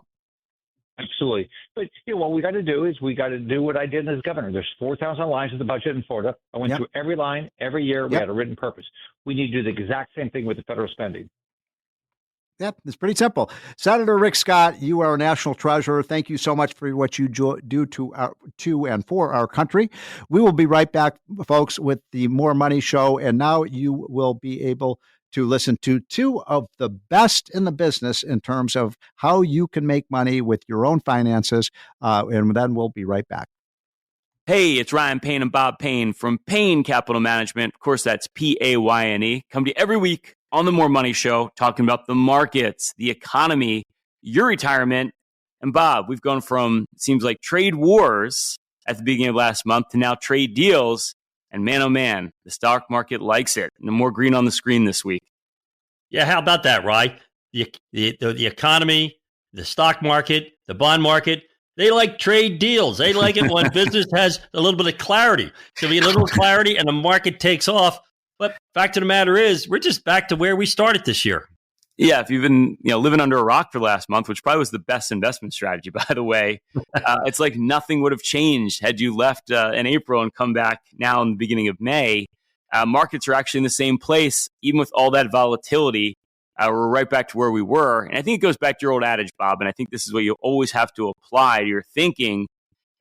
Absolutely. But what we got to do is we got to do what I did as governor. There's 4,000 lines of the budget in Florida. I went through every line, every year. We had a written purpose. We need to do the exact same thing with the federal spending. Yep, it's pretty simple. Senator Rick Scott, you are a national treasure. Thank you so much for what you do to and for our country. We will be right back, folks, with the More Money Show. And now you will be able to listen to 2 of the best in the business in terms of how you can make money with your own finances. And then we'll be right back. Hey, it's Ryan Payne and Bob Payne from Payne Capital Management. Of course, that's Payne. Come to you every week on the More Money Show, talking about the markets, the economy, your retirement. And Bob, we've gone from, it seems like, trade wars at the beginning of last month to now trade deals. And man, oh man, the stock market likes it. And more green on the screen this week. Yeah, how about that, right? The economy, the stock market, the bond market, they like trade deals. They like it when business has a little bit of clarity. So we get a little clarity and the market takes off. But fact of the matter is, we're just back to where we started this year. Yeah, if you've been living under a rock for last month, which probably was the best investment strategy, by the way, it's like nothing would have changed had you left in April and come back now in the beginning of May. Markets are actually in the same place, even with all that volatility. We're right back to where we were. And I think it goes back to your old adage, Bob, and I think this is what you always have to apply to your thinking,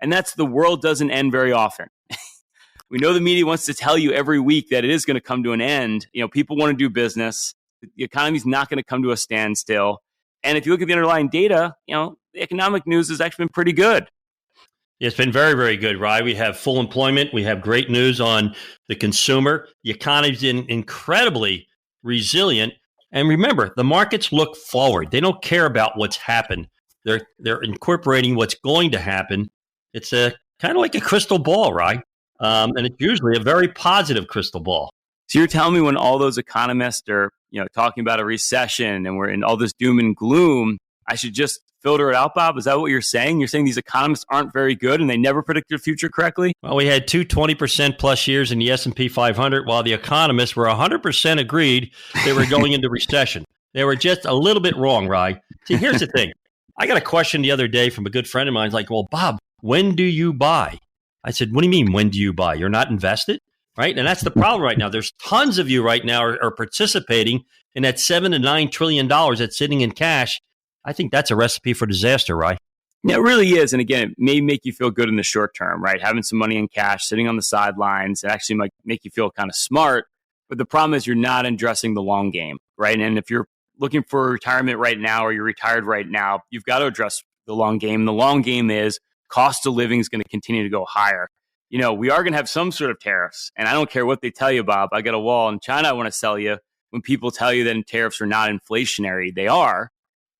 and that's the world doesn't end very often. We know the media wants to tell you every week that it is going to come to an end. People want to do business. The economy's not going to come to a standstill. And if you look at the underlying data, the economic news has actually been pretty good. It's been very, very good, right? We have full employment. We have great news on the consumer. The economy's incredibly resilient. And remember, the markets look forward. They don't care about what's happened. They're incorporating what's going to happen. It's a kind of like a crystal ball, right? And it's usually a very positive crystal ball. So you're telling me when all those economists are, talking about a recession and we're in all this doom and gloom, I should just filter it out, Bob? Is that what you're saying? You're saying these economists aren't very good and they never predict the future correctly? Well, we had two 20% plus years in the S&P 500 while the economists were 100% agreed they were going into recession. They were just a little bit wrong, right? See, here's the thing. I got a question the other day from a good friend of mine. He's like, well, Bob, when do you buy? I said, what do you mean, when do you buy? You're not invested? Right? And that's the problem right now. There's tons of you right now are participating in that $7 to $9 trillion that's sitting in cash. I think that's a recipe for disaster, right? Yeah, it really is. And again, it may make you feel good in the short term, right? Having some money in cash, sitting on the sidelines, it actually might make you feel kind of smart. But the problem is you're not addressing the long game, right? And if you're looking for retirement right now or you're retired right now, you've got to address the long game. The long game is cost of living is going to continue to go higher. We are going to have some sort of tariffs. And I don't care what they tell you, Bob. I got a wall in China I want to sell you. When people tell you that tariffs are not inflationary, they are.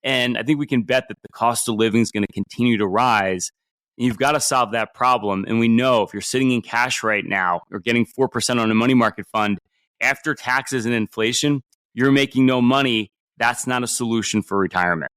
And I think we can bet that the cost of living is going to continue to rise. And you've got to solve that problem. And we know if you're sitting in cash right now or getting 4% on a money market fund, after taxes and inflation, you're making no money. That's not a solution for retirement.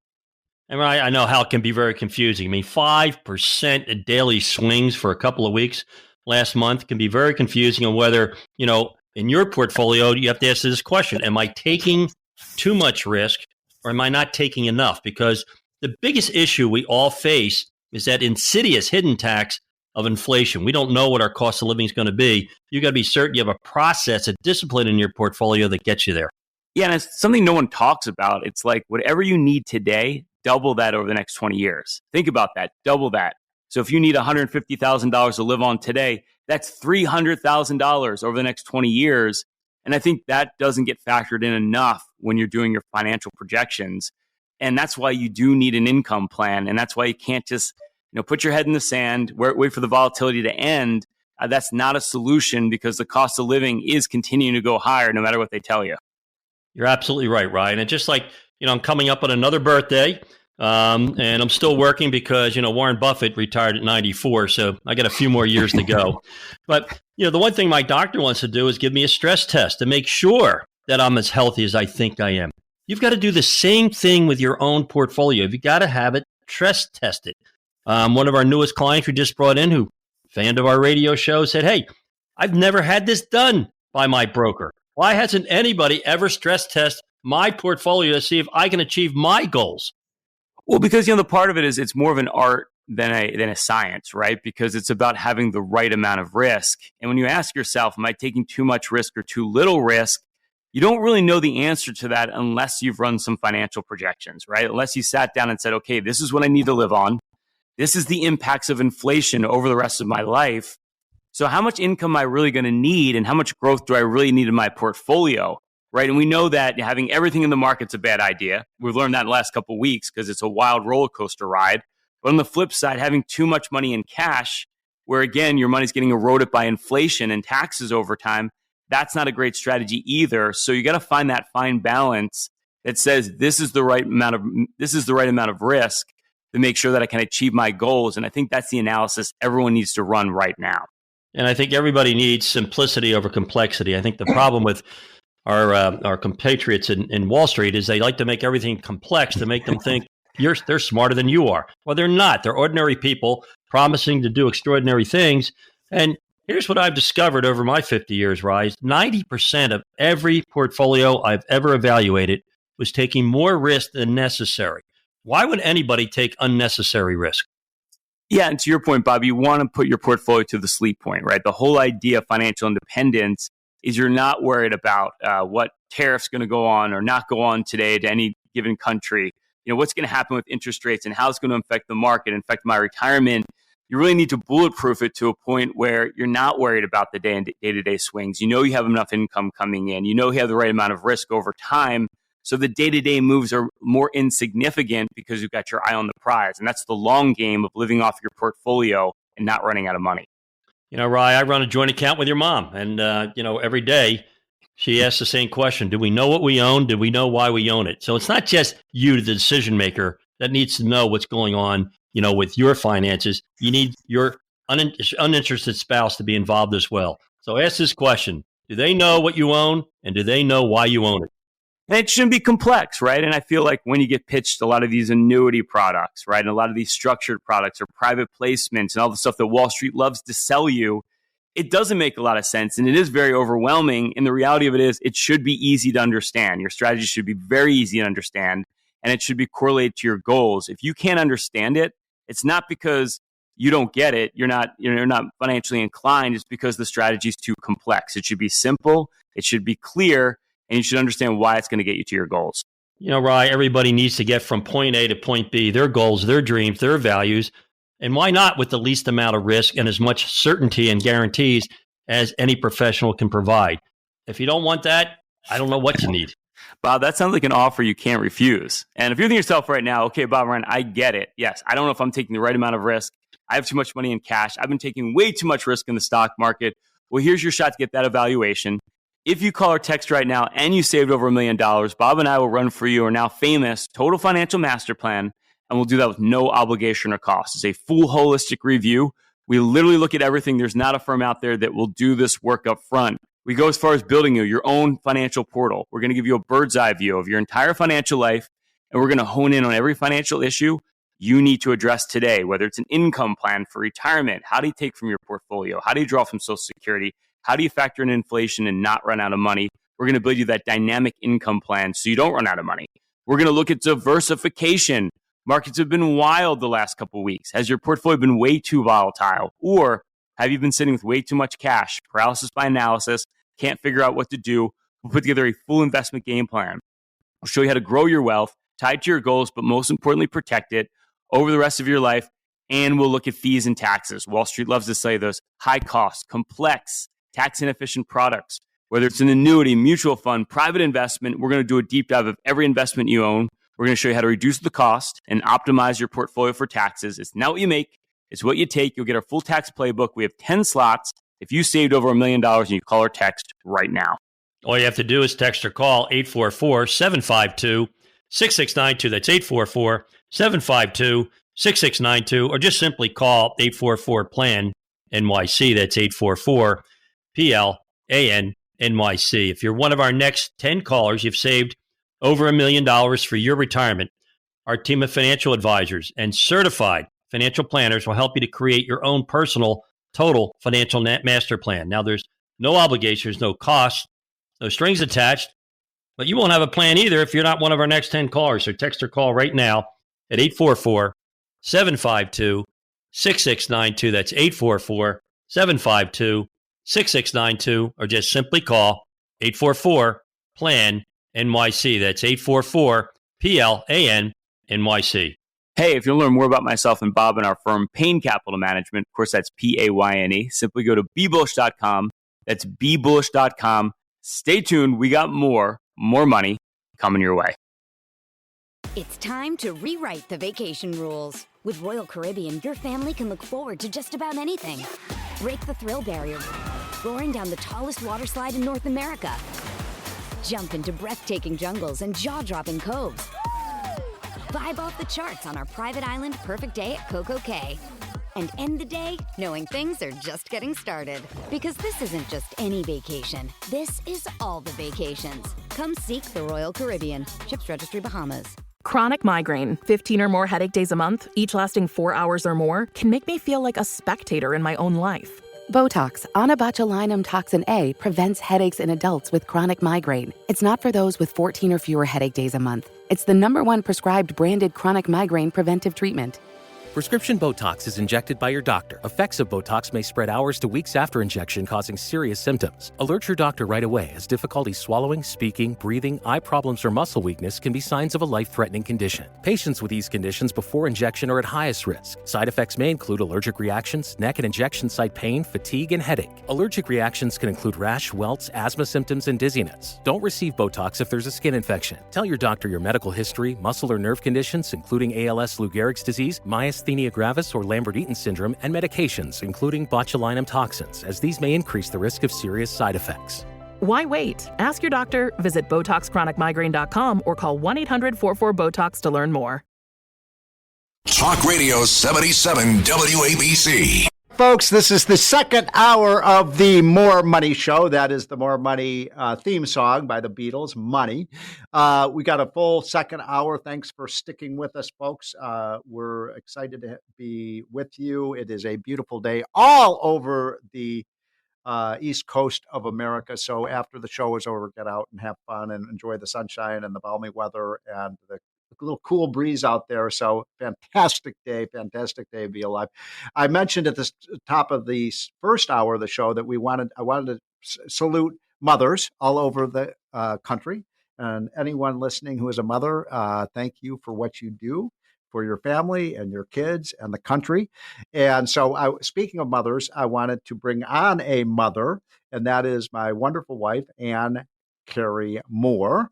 And I know how it can be very confusing. I mean, 5% daily swings for a couple of weeks last month can be very confusing on whether, in your portfolio, you have to ask this question, am I taking too much risk or am I not taking enough? Because the biggest issue we all face is that insidious hidden tax of inflation. We don't know what our cost of living is going to be. You got to be certain you have a process, a discipline in your portfolio that gets you there. Yeah, and it's something no one talks about. It's like whatever you need today, double that over the next 20 years. Think about that. Double that. So if you need $150,000 to live on today, that's $300,000 over the next 20 years. And I think that doesn't get factored in enough when you're doing your financial projections. And that's why you do need an income plan. And that's why you can't just put your head in the sand, wait for the volatility to end. That's not a solution because the cost of living is continuing to go higher no matter what they tell you. You're absolutely right, Ryan. And just like, I'm coming up on another birthday, and I'm still working because, Warren Buffett retired at 94, so I got a few more years to go. But, the one thing my doctor wants to do is give me a stress test to make sure that I'm as healthy as I think I am. You've got to do the same thing with your own portfolio. You've got to have it stress tested. One of our newest clients we just brought in, who fan of our radio show, said, hey, I've never had this done by my broker. Why hasn't anybody ever stress test my portfolio to see if I can achieve my goals? Well, because, the part of it is it's more of an art than a science, right? Because it's about having the right amount of risk. And when you ask yourself, am I taking too much risk or too little risk? You don't really know the answer to that unless you've run some financial projections, right? Unless you sat down and said, okay, this is what I need to live on. This is the impacts of inflation over the rest of my life. So how much income am I really going to need and how much growth do I really need in my portfolio, right? And we know that having everything in the market's a bad idea. We've learned that in the last couple of weeks because it's a wild roller coaster ride. But on the flip side, having too much money in cash, where again, your money's getting eroded by inflation and taxes over time, that's not a great strategy either. So you got to find that fine balance that says this is the right amount of risk to make sure that I can achieve my goals. And I think that's the analysis everyone needs to run right now. And I think everybody needs simplicity over complexity. I think the problem with our compatriots in Wall Street is they like to make everything complex to make them think they're smarter than you are. Well, they're not. They're ordinary people promising to do extraordinary things. And here's what I've discovered over my 50 years, Rise. 90% of every portfolio I've ever evaluated was taking more risk than necessary. Why would anybody take unnecessary risk? Yeah, and to your point, Bob, you want to put your portfolio to the sleep point, right? The whole idea of financial independence is you're not worried about what tariff's going to go on or not go on today to any given country. You know, what's going to happen with interest rates and how it's going to affect the market, affect my retirement. You really need to bulletproof it to a point where you're not worried about the day-to-day swings. You know you have enough income coming in. You know you have the right amount of risk over time. So the day-to-day moves are more insignificant because you've got your eye on the prize. And that's the long game of living off your portfolio and not running out of money. You know, Rye, I run a joint account with your mom. And, every day she asks the same question. Do we know what we own? Do we know why we own it? So it's not just you, the decision maker, that needs to know what's going on, with your finances. You need your uninterested spouse to be involved as well. So ask this question. Do they know what you own? And do they know why you own it? And it shouldn't be complex, right? And I feel like when you get pitched a lot of these annuity products, right, and a lot of these structured products or private placements and all the stuff that Wall Street loves to sell you, it doesn't make a lot of sense. And it is very overwhelming. And the reality of it is it should be easy to understand. Your strategy should be very easy to understand, and it should be correlated to your goals. If you can't understand it, it's not because you don't get it. You're not financially inclined. It's because the strategy is too complex. It should be simple. It should be clear. And you should understand why it's going to get you to your goals. Rye, everybody needs to get from point A to point B, their goals, their dreams, their values. And why not with the least amount of risk and as much certainty and guarantees as any professional can provide? If you don't want that, I don't know what you need. Bob, that sounds like an offer you can't refuse. And if you're thinking to yourself right now, okay, Bob Ryan, I get it. Yes, I don't know if I'm taking the right amount of risk. I have too much money in cash. I've been taking way too much risk in the stock market. Well, here's your shot to get that evaluation. If you call or text right now and you saved over $1 million, Bob and I will run for you our now famous Total Financial Master Plan, and we'll do that with no obligation or cost. It's a full holistic review. We literally look at everything. There's not a firm out there that will do this work up front. We go as far as building you your own financial portal. We're going to give you a bird's eye view of your entire financial life, and we're going to hone in on every financial issue you need to address today, whether it's an income plan for retirement. How do you take from your portfolio? How do you draw from Social Security? How do you factor in inflation and not run out of money? We're going to build you that dynamic income plan so you don't run out of money. We're going to look at diversification. Markets have been wild the last couple of weeks. Has your portfolio been way too volatile? Or have you been sitting with way too much cash? Paralysis by analysis, can't figure out what to do. We'll put together a full investment game plan. We'll show you how to grow your wealth, tie it to your goals, but most importantly, protect it over the rest of your life. And we'll look at fees and taxes. Wall Street loves to say those high cost, complex, tax inefficient products, whether it's an annuity, mutual fund, private investment. We're going to do a deep dive of every investment you own. We're going to show you how to reduce the cost and optimize your portfolio for taxes. It's not what you make, it's what you take. You'll get our full tax playbook. We have 10 slots if you saved over $1 million and you call or text right now. All you have to do is text or call 844-752-6692. That's 844-752-6692, or just simply call 844-PLAN-NYC. That's 844-PLAN-NYC. If you're one of our next 10 callers, you've saved over $1 million for your retirement. Our team of financial advisors and certified financial planners will help you to create your own personal total financial master plan. Now, there's no obligations, no costs, no strings attached, but you won't have a plan either if you're not one of our next 10 callers. So text or call right now at 844-752-6692. That's 844-752-6692, or just simply call 844-PLAN-NYC. That's 844-PLAN-NYC. Hey, if you want to learn more about myself and Bob and our firm, Payne Capital Management, of course, that's Payne, simply go to BeBullish.com. That's BeBullish.com. Stay tuned. We got more money coming your way. It's time to rewrite the vacation rules. With Royal Caribbean, your family can look forward to just about anything. Break the thrill barrier, roaring down the tallest water slide in North America. Jump into breathtaking jungles and jaw-dropping coves. Vibe off the charts on our private island perfect day at Coco Cay. And end the day knowing things are just getting started. Because this isn't just any vacation. This is all the vacations. Come seek the Royal Caribbean. Ships Registry, Bahamas. Chronic migraine, 15 or more headache days a month, each lasting 4 hours or more, can make me feel like a spectator in my own life. Botox, onabotulinum toxin A, prevents headaches in adults with chronic migraine. It's not for those with 14 or fewer headache days a month. It's the #1 prescribed branded chronic migraine preventive treatment. Prescription Botox is injected by your doctor. Effects of Botox may spread hours to weeks after injection, causing serious symptoms. Alert your doctor right away, as difficulty swallowing, speaking, breathing, eye problems, or muscle weakness can be signs of a life-threatening condition. Patients with these conditions before injection are at highest risk. Side effects may include allergic reactions, neck and injection site pain, fatigue, and headache. Allergic reactions can include rash, welts, asthma symptoms, and dizziness. Don't receive Botox if there's a skin infection. Tell your doctor your medical history, muscle or nerve conditions, including ALS, Lou Gehrig's disease, myasthenia gravis or Lambert-Eaton syndrome, and medications, including botulinum toxins, as these may increase the risk of serious side effects. Why wait? Ask your doctor, visit BotoxChronicMigraine.com, or call 1-800-44-BOTOX to learn more. Talk Radio 77 WABC. Folks, this is the second hour of the More Money Show. That is the More Money theme song by the Beatles, Money. We got a full second hour. Thanks for sticking with us, folks. We're excited to be with you. It is a beautiful day all over the East Coast of America. So after the show is over, get out and have fun and enjoy the sunshine and the balmy weather and the little cool breeze out there. So fantastic day to be alive. I mentioned at the top of the first hour of the show that I wanted to salute mothers all over the country, and anyone listening who is a mother, thank you for what you do for your family and your kids and the country. And so speaking of mothers, I wanted to bring on a mother, and that is my wonderful wife, Ann Carey Moore,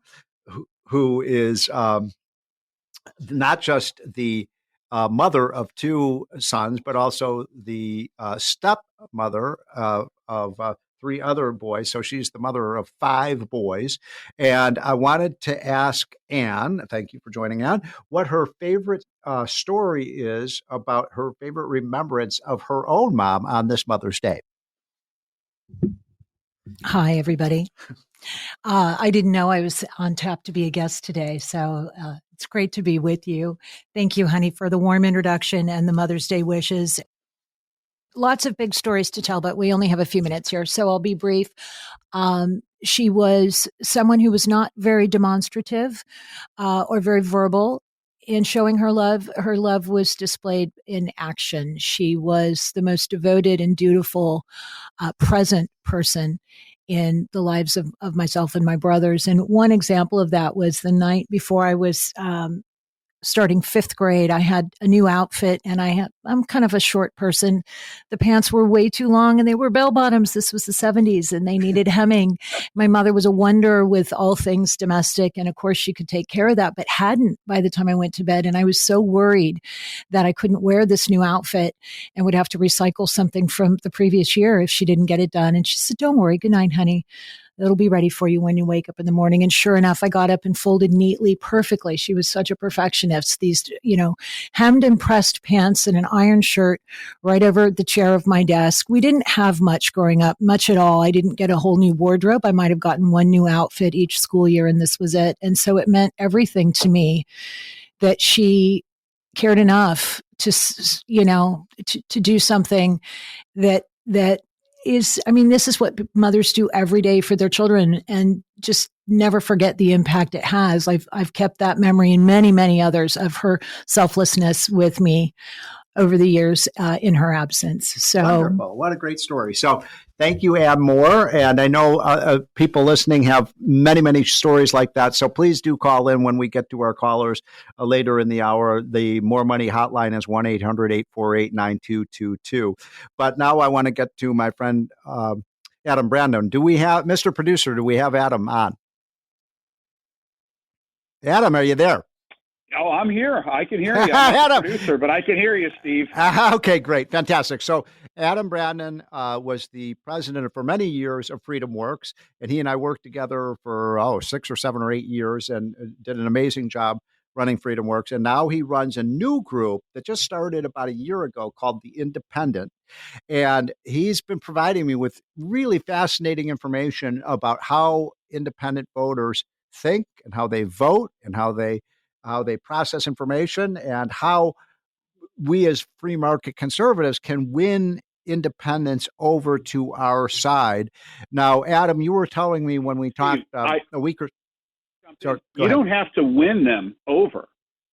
who is not just the mother of two sons, but also the stepmother of 3 other boys. So she's the mother of 5 boys. And I wanted to ask Ann, thank you for joining Ann, what her favorite story is about her favorite remembrance of her own mom on this Mother's Day. Hi, everybody. I didn't know I was on tap to be a guest today, so it's great to be with you. Thank you, honey, for the warm introduction and the Mother's Day wishes. Lots of big stories to tell, but we only have a few minutes here, so I'll be brief. She was someone who was not very demonstrative or very verbal in showing her love. Her love was displayed in action. She was the most devoted and dutiful, present person in the lives of myself and my brothers. And one example of that was the night before I was starting 5th grade. I had a new outfit, and I'm kind of a short person. The pants were way too long, and they were bell bottoms. This was the 70s, and they needed hemming. My mother was a wonder with all things domestic, and of course she could take care of that, but hadn't by the time I went to bed. And I was so worried that I couldn't wear this new outfit and would have to recycle something from the previous year if she didn't get it done. And she said, "Don't worry. Good night, honey. It'll be ready for you when you wake up in the morning." And sure enough, I got up and folded neatly, perfectly. She was such a perfectionist. These, hemmed and pressed pants and an iron shirt right over the chair of my desk. We didn't have much growing up, much at all. I didn't get a whole new wardrobe. I might have gotten one new outfit each school year, and this was it. And so it meant everything to me that she cared enough to do something that is, this is what mothers do every day for their children, and just never forget the impact it has. I've kept that memory and many, many others of her selflessness with me over the years in her absence. So wonderful. What a great story. So thank you, Ann Moore. And I know people listening have many, many stories like that. So please do call in when we get to our callers later in the hour. The More Money hotline is 1-800-848-9222. But now I want to get to my friend, Adam Brandon. Mr. Producer, do we have Adam on? Adam, are you there? Oh, I'm here. I can hear you. I'm not the producer, but I can hear you, Steve. Okay, great. Fantastic. So Adam Brandon was the president for many years of Freedom Works, and he and I worked together for 6 or 7 or 8 years and did an amazing job running Freedom Works. And now he runs a new group that just started about a year ago called The Independent. And he's been providing me with really fascinating information about how independent voters think and how they vote and how they process information, and how we as free market conservatives can win independents over to our side. Now, Adam, you were telling me when we talked a week or so. You don't have to win them over.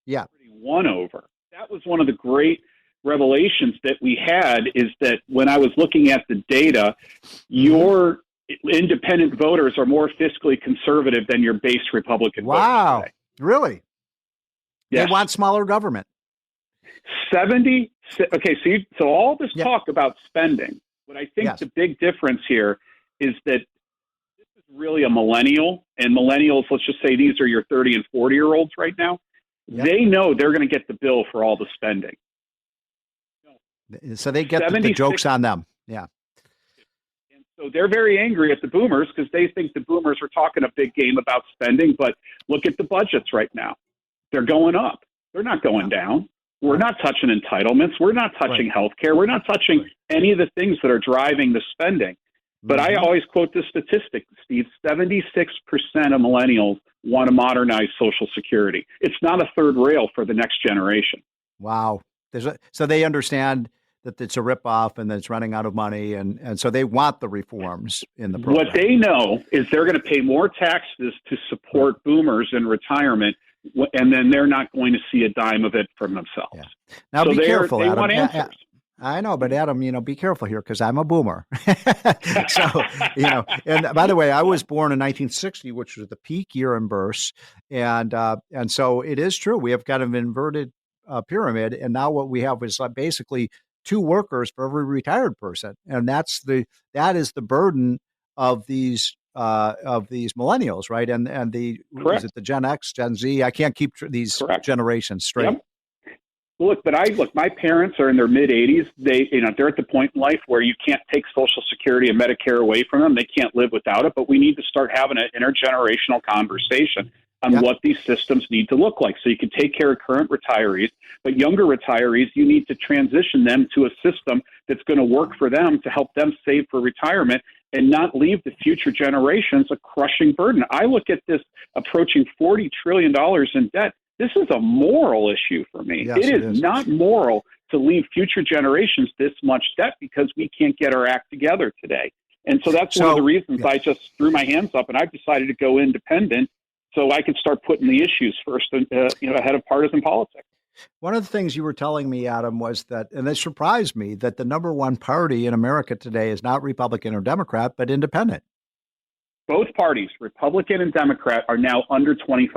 Yeah. Won over. That was one of the great revelations that we had, is that when I was looking at the data, your independent voters are more fiscally conservative than your base Republican Wow. voters today. Really? Yes. They want smaller government. 70. Okay, so all this talk about spending, what I think the big difference here is that this is really a millennial, and millennials, let's just say these are your 30 and 40-year-olds right now. Yep. They know they're going to get the bill for all the spending. So they get the jokes on them. Yeah. And so they're very angry at the boomers because they think the boomers are talking a big game about spending, but look at the budgets right now. They're going up. They're not going down. We're not touching entitlements. We're not touching healthcare. We're not touching any of the things that are driving the spending. But I always quote this statistic, Steve. 76% of millennials want to modernize Social Security. It's not a third rail for the next generation. Wow. So they understand that it's a ripoff and that it's running out of money, and so they want the reforms in the program. What they know is they're going to pay more taxes to support boomers in retirement, and then they're not going to see a dime of it from themselves. Yeah. Now, so be careful, they Adam. want answers. I know, but Adam, be careful here because I'm a boomer. So, and by the way, I was born in 1960, which was the peak year in births. And so it is true. We have kind of inverted pyramid. And now what we have is basically 2 workers for every retired person. And that is the burden of these millennials, right? And is it the Gen X, Gen Z? I can't keep these generations straight. Yep. Look, my parents are in their mid 80s. They're at the point in life where you can't take Social Security and Medicare away from them. They can't live without it, but we need to start having an intergenerational conversation on what these systems need to look like. So you can take care of current retirees, but younger retirees, you need to transition them to a system that's going to work for them to help them save for retirement and not leave the future generations a crushing burden. I look at this approaching $40 trillion in debt. This is a moral issue for me. Yes, it is not moral to leave future generations this much debt because we can't get our act together today. And so that's one of the reasons I just threw my hands up and I've decided to go independent so I can start putting the issues first, ahead of partisan politics. One of the things you were telling me, Adam, was that, and it surprised me, that the number one party in America today is not Republican or Democrat, but independent. Both parties, Republican and Democrat, are now under 25%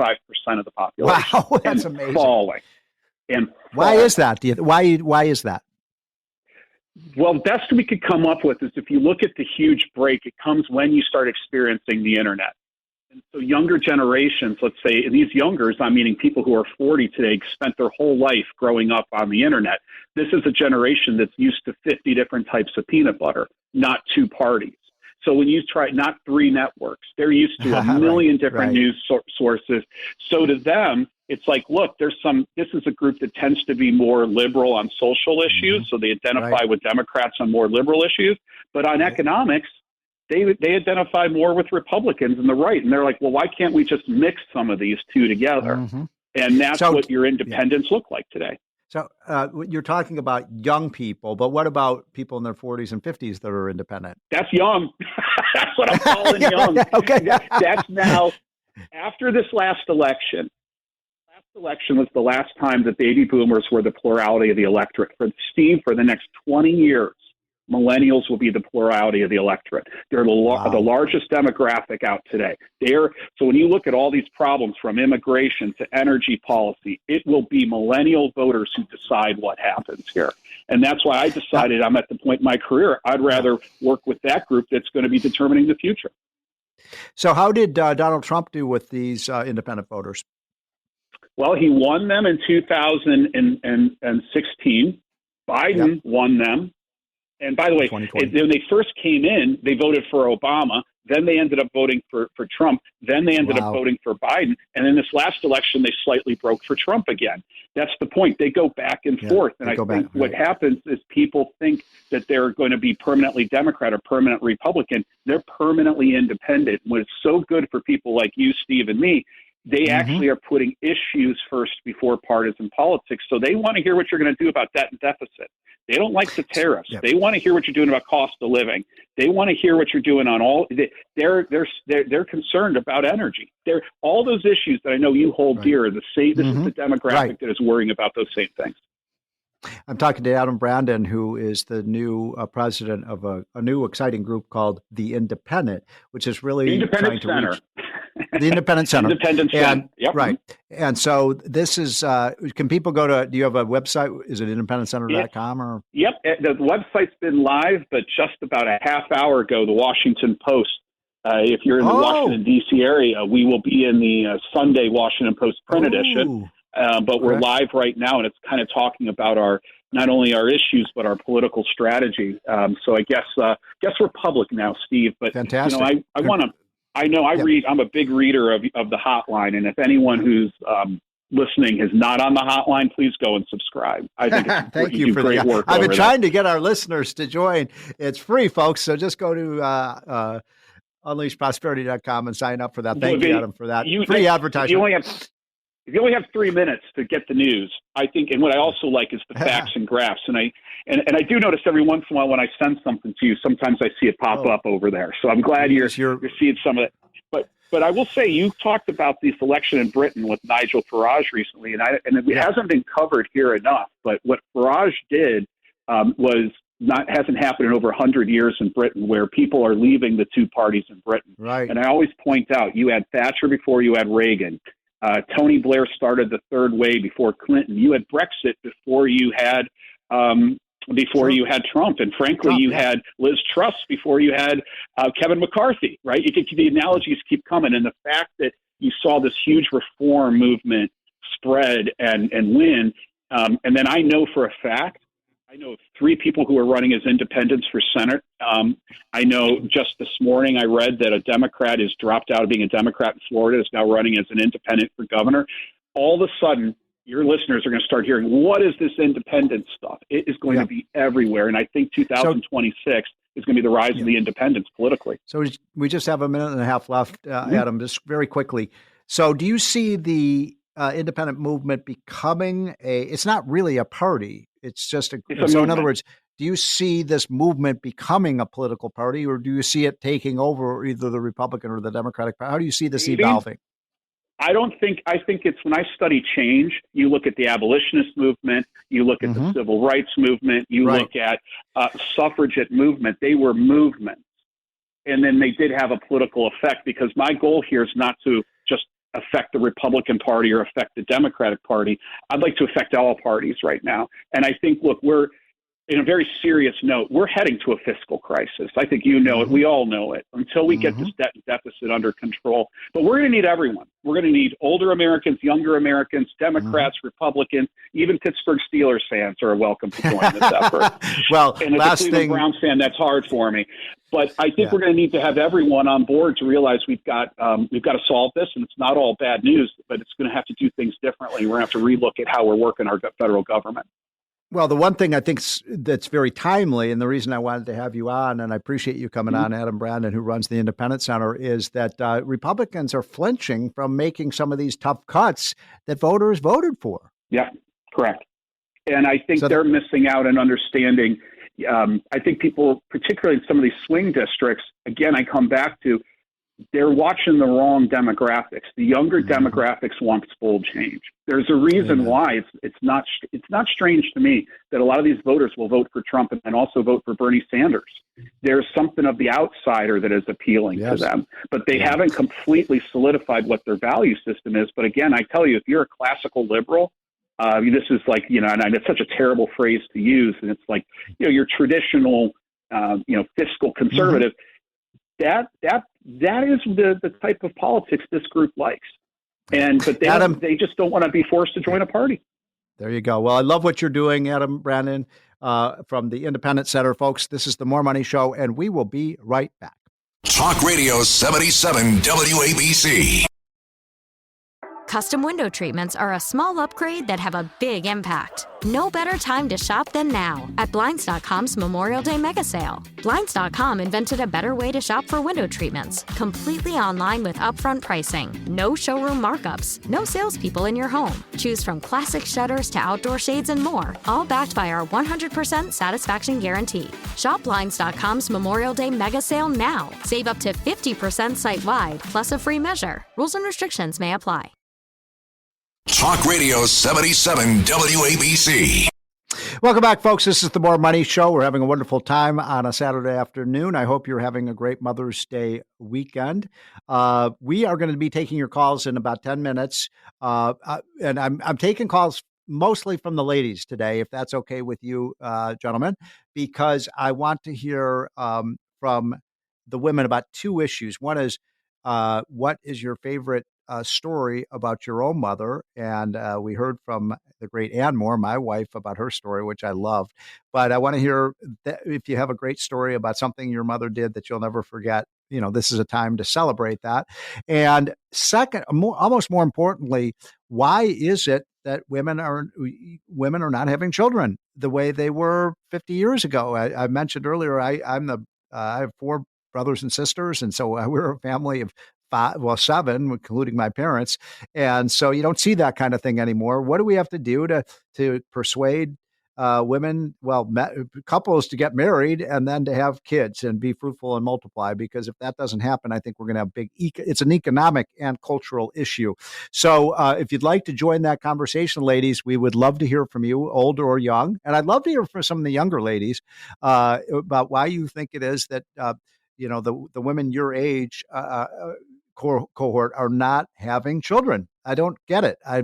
of the population. Wow, that's and amazing. Falling. Why is that? Why is that? Well, the best we could come up with is if you look at the huge break, it comes when you start experiencing the internet. And so younger generations, let's say, and these youngers, I'm meaning people who are 40 today, spent their whole life growing up on the internet. This is a generation that's used to 50 different types of peanut butter, not 2 parties. So when you try, not 3 networks, they're used to a million different news sources. So to them, it's like, look, this is a group that tends to be more liberal on social issues. So they identify with Democrats on more liberal issues. But on economics, they identify more with Republicans and the right. And they're like, well, why can't we just mix some of these 2 together? And that's what your independents look like today. So you're talking about young people, but what about people in their 40s and 50s that are independent? That's young. That's what I'm calling young. Okay. That's now, after this last election. Last election was the last time that baby boomers were the plurality of the electorate. For the next 20 years, millennials will be the plurality of the electorate. They're the largest demographic out today. So when you look at all these problems from immigration to energy policy, it will be millennial voters who decide what happens here. And that's why I decided I'm at the point in my career, I'd rather work with that group that's going to be determining the future. So how did Donald Trump do with these independent voters? Well, he won them in 2016. Biden won them And by the way, when they first came in, they voted for Obama. Then they ended up voting for Trump. Then they ended up voting for Biden. And in this last election, they slightly broke for Trump again. That's the point. They go back and forth. And I think what happens is people think that they're going to be permanently Democrat or permanent Republican. They're permanently independent. When it's so good for people like you, Steve, and me, they actually are putting issues first before partisan politics. So they want to hear what you're going to do about debt and deficit. They don't like the tariffs. Yep. They want to hear what you're doing about cost of living. They want to hear what you're doing on all. They're concerned about energy. They're all those issues that I know you hold dear. The same. This is the demographic that is worrying about those same things. I'm talking to Adam Brandon, who is the new president of a new exciting group called The Independent, which is really Independent trying to Center. reach the Independent Center. Independent Center. Yep. Right. And so this is, can people go to, do you have a website? Is it independentcenter.com or? Yep. The website's been live, but just about a half hour ago, the Washington Post, if you're in the Washington, D.C. area, we will be in the Sunday Washington Post print edition. But we're live right now, and it's kind of talking about not only our issues but our political strategy. So I guess we're public now, Steve. But fantastic. I read. I'm a big reader of the hotline, and if anyone who's listening is not on the hotline, please go and subscribe. I think thank you for great work. I've been trying to get our listeners to join. It's free, folks. So just go to unleashprosperity.com and sign up for that. Thank you, Adam, for that free advertisement. If you only have 3 minutes to get the news, I think, and what I also like is the facts and graphs. And I do notice every once in a while when I send something to you, sometimes I see it pop up over there. So I'm glad you're seeing some of it. But I will say you talked about this election in Britain with Nigel Farage recently, and it hasn't been covered here enough. But what Farage did hasn't happened in over 100 years in Britain, where people are leaving the two parties in Britain. Right. And I always point out, you had Thatcher before you had Reagan. Tony Blair started the third way before Clinton. You had Brexit before you had Trump, and frankly, you had Liz Truss before you had Kevin McCarthy. Right? The analogies keep coming, and the fact that you saw this huge reform movement spread and win, and then I know for a fact. I know of 3 people who are running as independents for Senate. I know just this morning I read that a Democrat has dropped out of being a Democrat in Florida, is now running as an independent for governor. All of a sudden, your listeners are going to start hearing, what is this independent stuff? It is going to be everywhere. And I think 2026 is going to be the rise of the independents politically. So we just have a minute and a half left, Adam, just very quickly. So do you see the independent movement becoming it's not really a party. It's just so movement. In other words, do you see this movement becoming a political party, or do you see it taking over either the Republican or the Democratic Party? How do you see this evolving? I think it's when I study change, you look at the abolitionist movement, you look at the civil rights movement, you look at suffragette movement. They were movements. And then they did have a political effect, because my goal here is not to just affect the Republican Party or affect the Democratic Party. I'd like to affect all parties right now. And I think, look, we're in a very serious note. We're heading to a fiscal crisis. I think you know it. We all know it until we get this debt deficit under control. But we're going to need everyone. We're going to need older Americans, younger Americans, Democrats, Republicans, even Pittsburgh Steelers fans are welcome to join this effort. Well, and as a Cleveland Browns fan, that's hard for me. But I think we're going to need to have everyone on board to realize we've got to solve this, and it's not all bad news, but it's going to have to do things differently. We're going to have to relook at how we're working our federal government. Well, the one thing I think that's very timely, and the reason I wanted to have you on, and I appreciate you coming on, Adam Brandon, who runs the Independent Center, is that Republicans are flinching from making some of these tough cuts that voters voted for. Yeah, correct. And I think they're missing out on understanding. I think people, particularly in some of these swing districts, again, I come back to, they're watching the wrong demographics. The younger demographics want full change. There's a reason why it's not strange to me that a lot of these voters will vote for Trump and also vote for Bernie Sanders. There's something of the outsider that is appealing to them, but they haven't completely solidified what their value system is. But again, I tell you, if you're a classical liberal, this is like, and it's such a terrible phrase to use, and it's like, your traditional, fiscal conservative. That is the type of politics this group likes, but they just don't want to be forced to join a party. There you go. Well, I love what you're doing, Adam Brandon. from the Independent Center. Folks, this is the More Money Show, and we will be right back. Talk Radio 77 WABC. Custom window treatments are a small upgrade that have a big impact. No better time to shop than now at Blinds.com's Memorial Day Mega Sale. Blinds.com invented a better way to shop for window treatments, completely online with upfront pricing, no showroom markups, no salespeople in your home. Choose from classic shutters to outdoor shades and more, all backed by our 100% satisfaction guarantee. Shop Blinds.com's Memorial Day Mega Sale now. Save up to 50% site-wide, plus a free measure. Rules and restrictions may apply. Talk Radio 77 WABC. Welcome back, folks. This is the More Money Show. We're having a wonderful time on a Saturday afternoon. I hope you're having a great Mother's Day weekend. We are going to be taking your calls in about 10 minutes. And I'm taking calls mostly from the ladies today, if that's okay with you, gentlemen, because I want to hear from the women about two issues. One is, what is your favorite story about your own mother? And we heard from the great Ann Moore, my wife, about her story, which I loved. But I want to hear that if you have a great story about something your mother did that you'll never forget, this is a time to celebrate that. And second, almost more importantly, why is it that women are not having children the way they were 50 years ago? I mentioned earlier, I have 4 brothers and sisters, and so we're a family of 7, including my parents. And so you don't see that kind of thing anymore. What do we have to do to persuade women, couples to get married and then to have kids and be fruitful and multiply? Because if that doesn't happen, I think we're going to have it's an economic and cultural issue. So if you'd like to join that conversation, ladies, we would love to hear from you, old or young. And I'd love to hear from some of the younger ladies about why you think it is that, the women your age cohort are not having children. I don't get it. I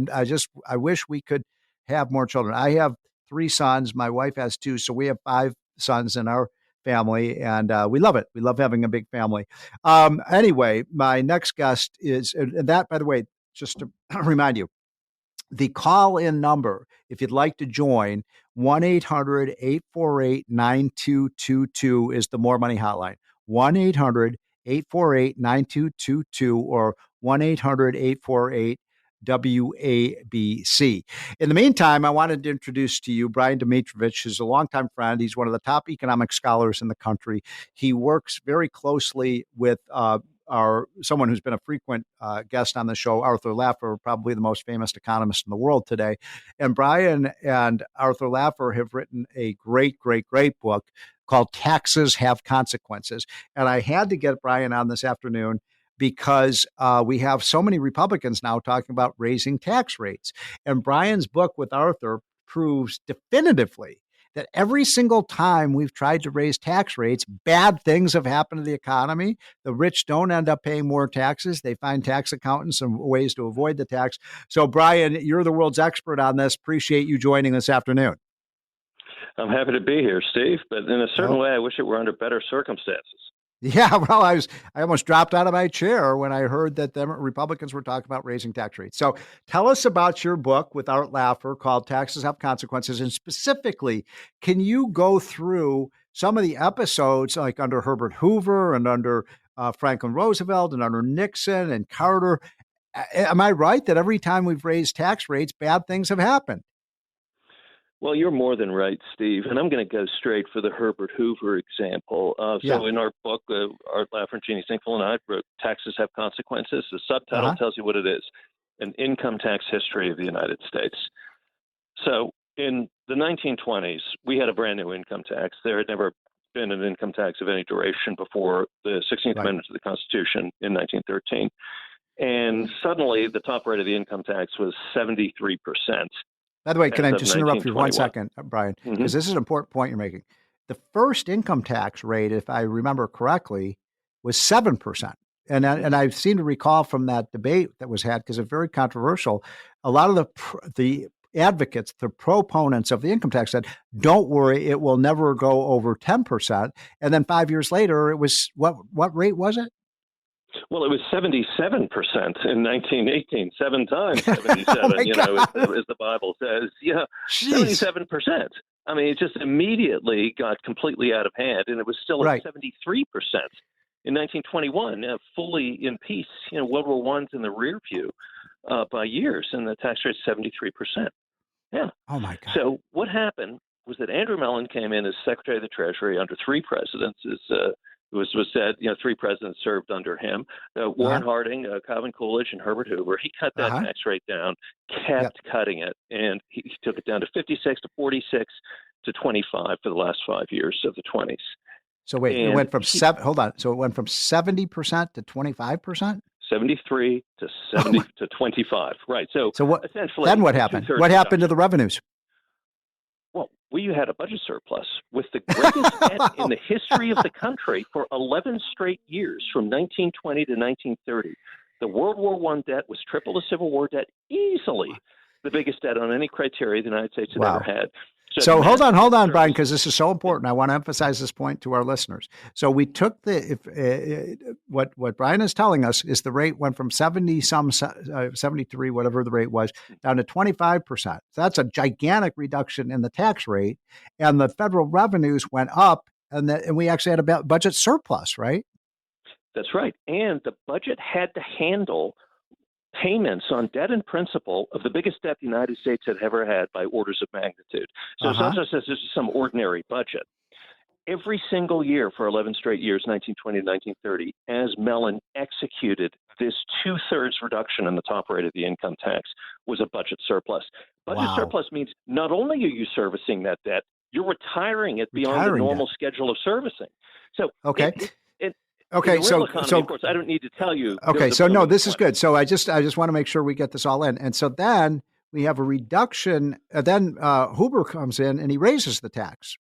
wish we could have more children. I have 3 sons. My wife has 2. So we have 5 sons in our family, and we love it. We love having a big family. Anyway, my next guest is, and that, by the way, just to remind you, the call-in number, if you'd like to join, 1-800-848-9222 is the More Money Hotline. 1-800-848-9222 or 1-800-848-WABC. In the meantime, I wanted to introduce to you Brian Domitrovich, who's a longtime friend. He's one of the top economic scholars in the country. He works very closely with someone who's been a frequent guest on the show, Arthur Laffer, probably the most famous economist in the world today. And Brian and Arthur Laffer have written a great, great, great book called Taxes Have Consequences. And I had to get Brian on this afternoon because we have so many Republicans now talking about raising tax rates. And Brian's book with Arthur proves definitively that every single time we've tried to raise tax rates, bad things have happened to the economy. The rich don't end up paying more taxes. They find tax accountants and ways to avoid the tax. So, Brian, you're the world's expert on this. Appreciate you joining this afternoon. I'm happy to be here, Steve, but in a certain way, I wish it were under better circumstances. Yeah, well, I almost dropped out of my chair when I heard that the Republicans were talking about raising tax rates. So tell us about your book with Art Laffer called Taxes Have Consequences. And specifically, can you go through some of the episodes like under Herbert Hoover and under Franklin Roosevelt and under Nixon and Carter? Am I right that every time we've raised tax rates, bad things have happened? Well, you're more than right, Steve. And I'm going to go straight for the Herbert Hoover example. In our book, Art Laffer, Jeannie Zinkfeld, and I wrote Taxes Have Consequences. The subtitle tells you what it is, an income tax history of the United States. So in the 1920s, we had a brand new income tax. There had never been an income tax of any duration before the 16th Amendment to the Constitution in 1913. And suddenly the top rate of the income tax was 73%. By the way, can I just interrupt you 1 second, Brian? Because this is an important point you're making. The first income tax rate, if I remember correctly, was 7%. And I seem to recall from that debate that was had, because it's very controversial, a lot of the advocates, the proponents of the income tax said, don't worry, it will never go over 10%. And then 5 years later, it was, what rate was it? Well, it was 77% in 1918, 7 times 77, as the Bible says. Yeah, 77%. I mean, it just immediately got completely out of hand, and it was still Right. at 73% in 1921, fully in peace. World War I's in the rear view by years, and the tax rate's 73%. Yeah. Oh my God. So what happened was that Andrew Mellon came in as Secretary of the Treasury under three presidents. It was said, three presidents served under him: Warren Harding, Calvin Coolidge, and Herbert Hoover. He cut that tax rate down, kept cutting it, and he took it down to 56 to 46 to 25 for the last 5 years of the 20s. So wait, it went from hold on. So it went from 70% to 25%? 73 to 70 to 25. Right. So what? Essentially, Then what happened? What happened to the revenues? Well, we had a budget surplus with the greatest debt in the history of the country for 11 straight years, from 1920 to 1930. The World War I debt was triple the Civil War debt, easily the biggest debt on any criteria the United States had ever had. So hold on, Brian, because this is so important. I want to emphasize this point to our listeners. So we took what Brian is telling us is the rate went from 73, whatever the rate was, down to 25%. So that's a gigantic reduction in the tax rate, and the federal revenues went up, and we actually had a budget surplus, right? That's right, and the budget had to handle payments on debt and principal of the biggest debt the United States had ever had by orders of magnitude. So it's not just as some ordinary budget. Every single year for 11 straight years, 1920 to 1930, as Mellon executed this 2/3 reduction in the top rate of the income tax, was a budget surplus. Budget surplus means not only are you servicing that debt, you're retiring it beyond the normal schedule of servicing. So Okay, so of course, I don't need to tell you. Okay, so no, this is good. So I just want to make sure we get this all in. And so then we have a reduction. Then Hoover comes in and he raises the tax.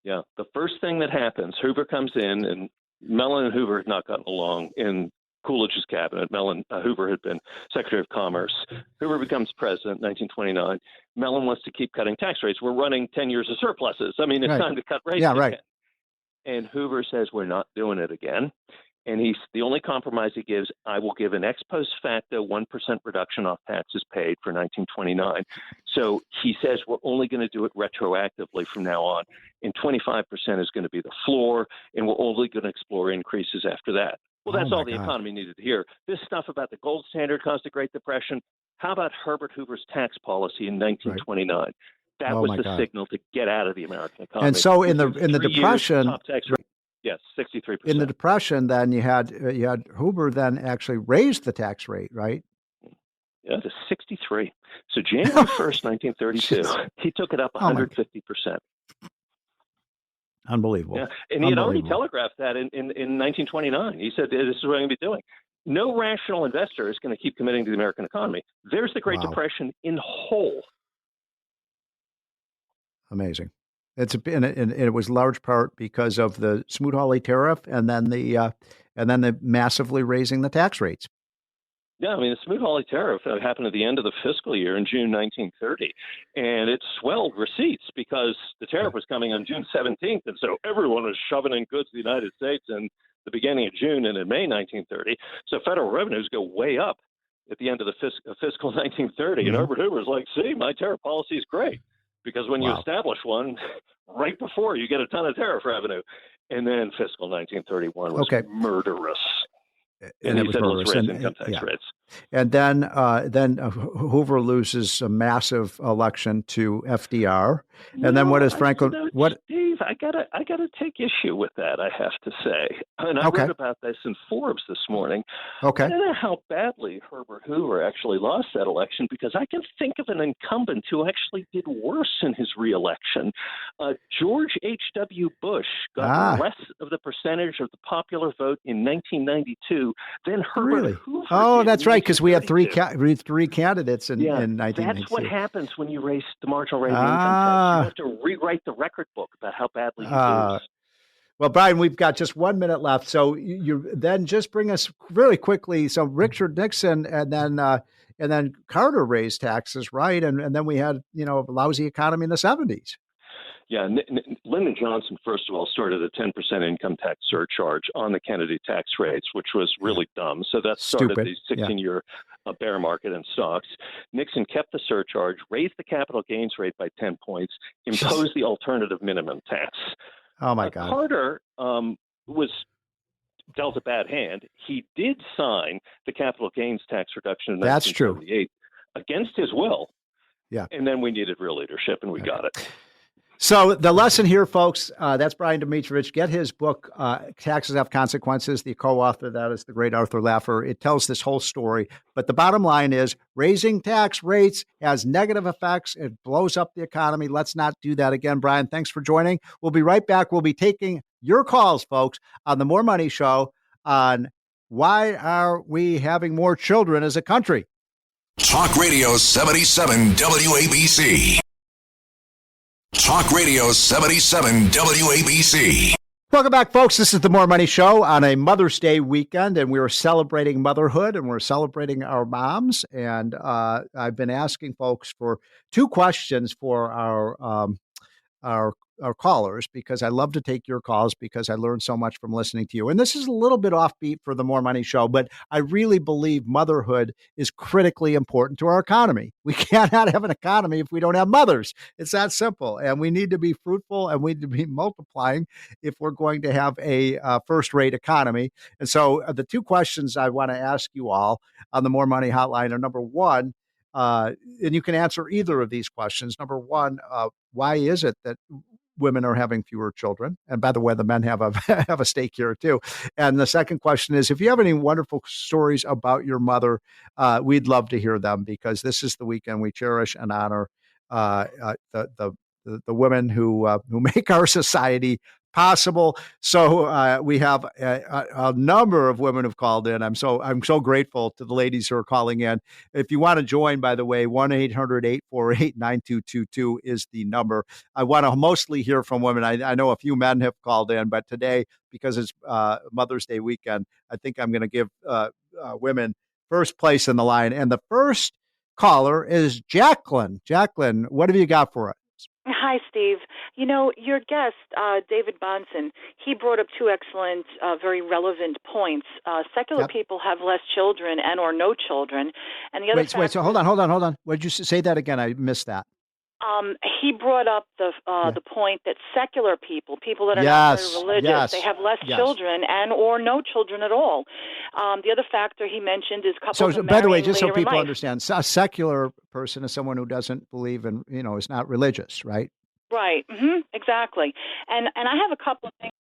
Yeah, the first thing that happens, Hoover comes in, and Mellon and Hoover had not gotten along in Coolidge's cabinet. Hoover had been Secretary of Commerce. Hoover becomes president in 1929. Mellon wants to keep cutting tax rates. We're running 10 years of surpluses. I mean, it's time to cut rates again. Right. And Hoover says, we're not doing it again. And the only compromise he gives, I will give an ex post facto 1% reduction off taxes paid for 1929. So he says we're only going to do it retroactively from now on. And 25% is going to be the floor, and we're only going to explore increases after that. Well, that's all the economy needed to hear. This stuff about the gold standard caused the Great Depression. How about Herbert Hoover's tax policy in 1929? Right. That was the signal to get out of the American economy. And so in the Depression, top tax rate, yes, 63%. In the Depression, then you had Hoover then actually raised the tax rate, right? Yeah, to 63. So January 1st, 1932, he took it up 150%. Unbelievable. Yeah, and he had already telegraphed that in 1929. He said, this is what I'm going to be doing. No rational investor is going to keep committing to the American economy. There's the Great Depression in whole. Amazing. And it was large part because of the Smoot-Hawley tariff, and then the massively raising the tax rates. Yeah, I mean, the Smoot-Hawley tariff happened at the end of the fiscal year in June 1930, and it swelled receipts because the tariff was coming on June 17th, and so everyone was shoving in goods to the United States in the beginning of June and in May 1930. So federal revenues go way up at the end of the fiscal 1930, and Herbert Hoover's like, see, my tariff policy is great. Because when you establish one, right before you get a ton of tariff revenue. And then fiscal 1931 was murderous. And he said, let's raise income tax rates. And then Hoover loses a massive election to FDR. And then what is Franklin? Steve, I gotta take issue with that, I have to say. And I read about this in Forbes this morning. Okay. I don't know how badly Herbert Hoover actually lost that election, because I can think of an incumbent who actually did worse in his reelection. George H.W. Bush got less of the percentage of the popular vote in 1992 than Herbert Hoover. Oh, that's right, because we had three candidates in 1992. That's what happens when you raise the marginal rate of income tax. You have to rewrite the record book about how badly you lose. Well, Brian, we've got just 1 minute left, so you then just bring us really quickly. So Richard Nixon and then Carter raised taxes, right? And then we had a lousy economy in the 70s. Yeah, Lyndon Johnson, first of all, started a 10% income tax surcharge on the Kennedy tax rates, which was really dumb. So that started the 16-year a bear market in stocks. Nixon kept the surcharge, raised the capital gains rate by 10 points, imposed the alternative minimum tax. Oh, my God. Carter was dealt a bad hand. He did sign the capital gains tax reduction in That's true. 1978 against his will. Yeah. And then we needed real leadership, and we got it. So the lesson here, folks, that's Brian Domitrovich. Get his book, Taxes Have Consequences. The co-author of that is the great Arthur Laffer. It tells this whole story. But the bottom line is raising tax rates has negative effects. It blows up the economy. Let's not do that again. Brian, thanks for joining. We'll be right back. We'll be taking your calls, folks, on the More Money Show on why are we having more children as a country? Talk Radio 77 WABC. Talk Radio 77 WABC. Welcome back, folks. This is the More Money Show on a Mother's Day weekend, and we're celebrating motherhood, and we're celebrating our moms. And I've been asking folks for 2 questions for our callers, because I love to take your calls because I learned so much from listening to you. And this is a little bit offbeat for the More Money Show, but I really believe motherhood is critically important to our economy. We cannot have an economy if we don't have mothers. It's that simple. And we need to be fruitful, and we need to be multiplying if we're going to have a first-rate economy. And so the 2 questions I want to ask you all on the More Money Hotline are, number one, and you can answer either of these questions. Number one, why is it that women are having fewer children? And by the way, the men have a stake here too. And the second question is, if you have any wonderful stories about your mother, we'd love to hear them, because this is the weekend we cherish and honor the women who make our society possible. So we have a number of women have called in. I'm so grateful to the ladies who are calling in. If you want to join, by the way, 1-800-848-9222 is the number. I want to mostly hear from women. I know a few men have called in, but today, because it's Mother's Day weekend, I think I'm going to give women first place in the line. And the first caller is Jacqueline. Jacqueline, what have you got for us? Hi, Steve. You know, your guest, David Bahnsen, he brought up 2 excellent, very relevant points. Secular people have less children and or no children. And the other Wait, so hold on. What did you say that again? I missed that. He brought up the point that secular people that are not very religious, they have less children and or no children at all. The other factor he mentioned is couples. So, by the way, just so people understand, a secular person is someone who doesn't believe in, is not religious, right? Right. Mm-hmm. Exactly. And I have a couple of things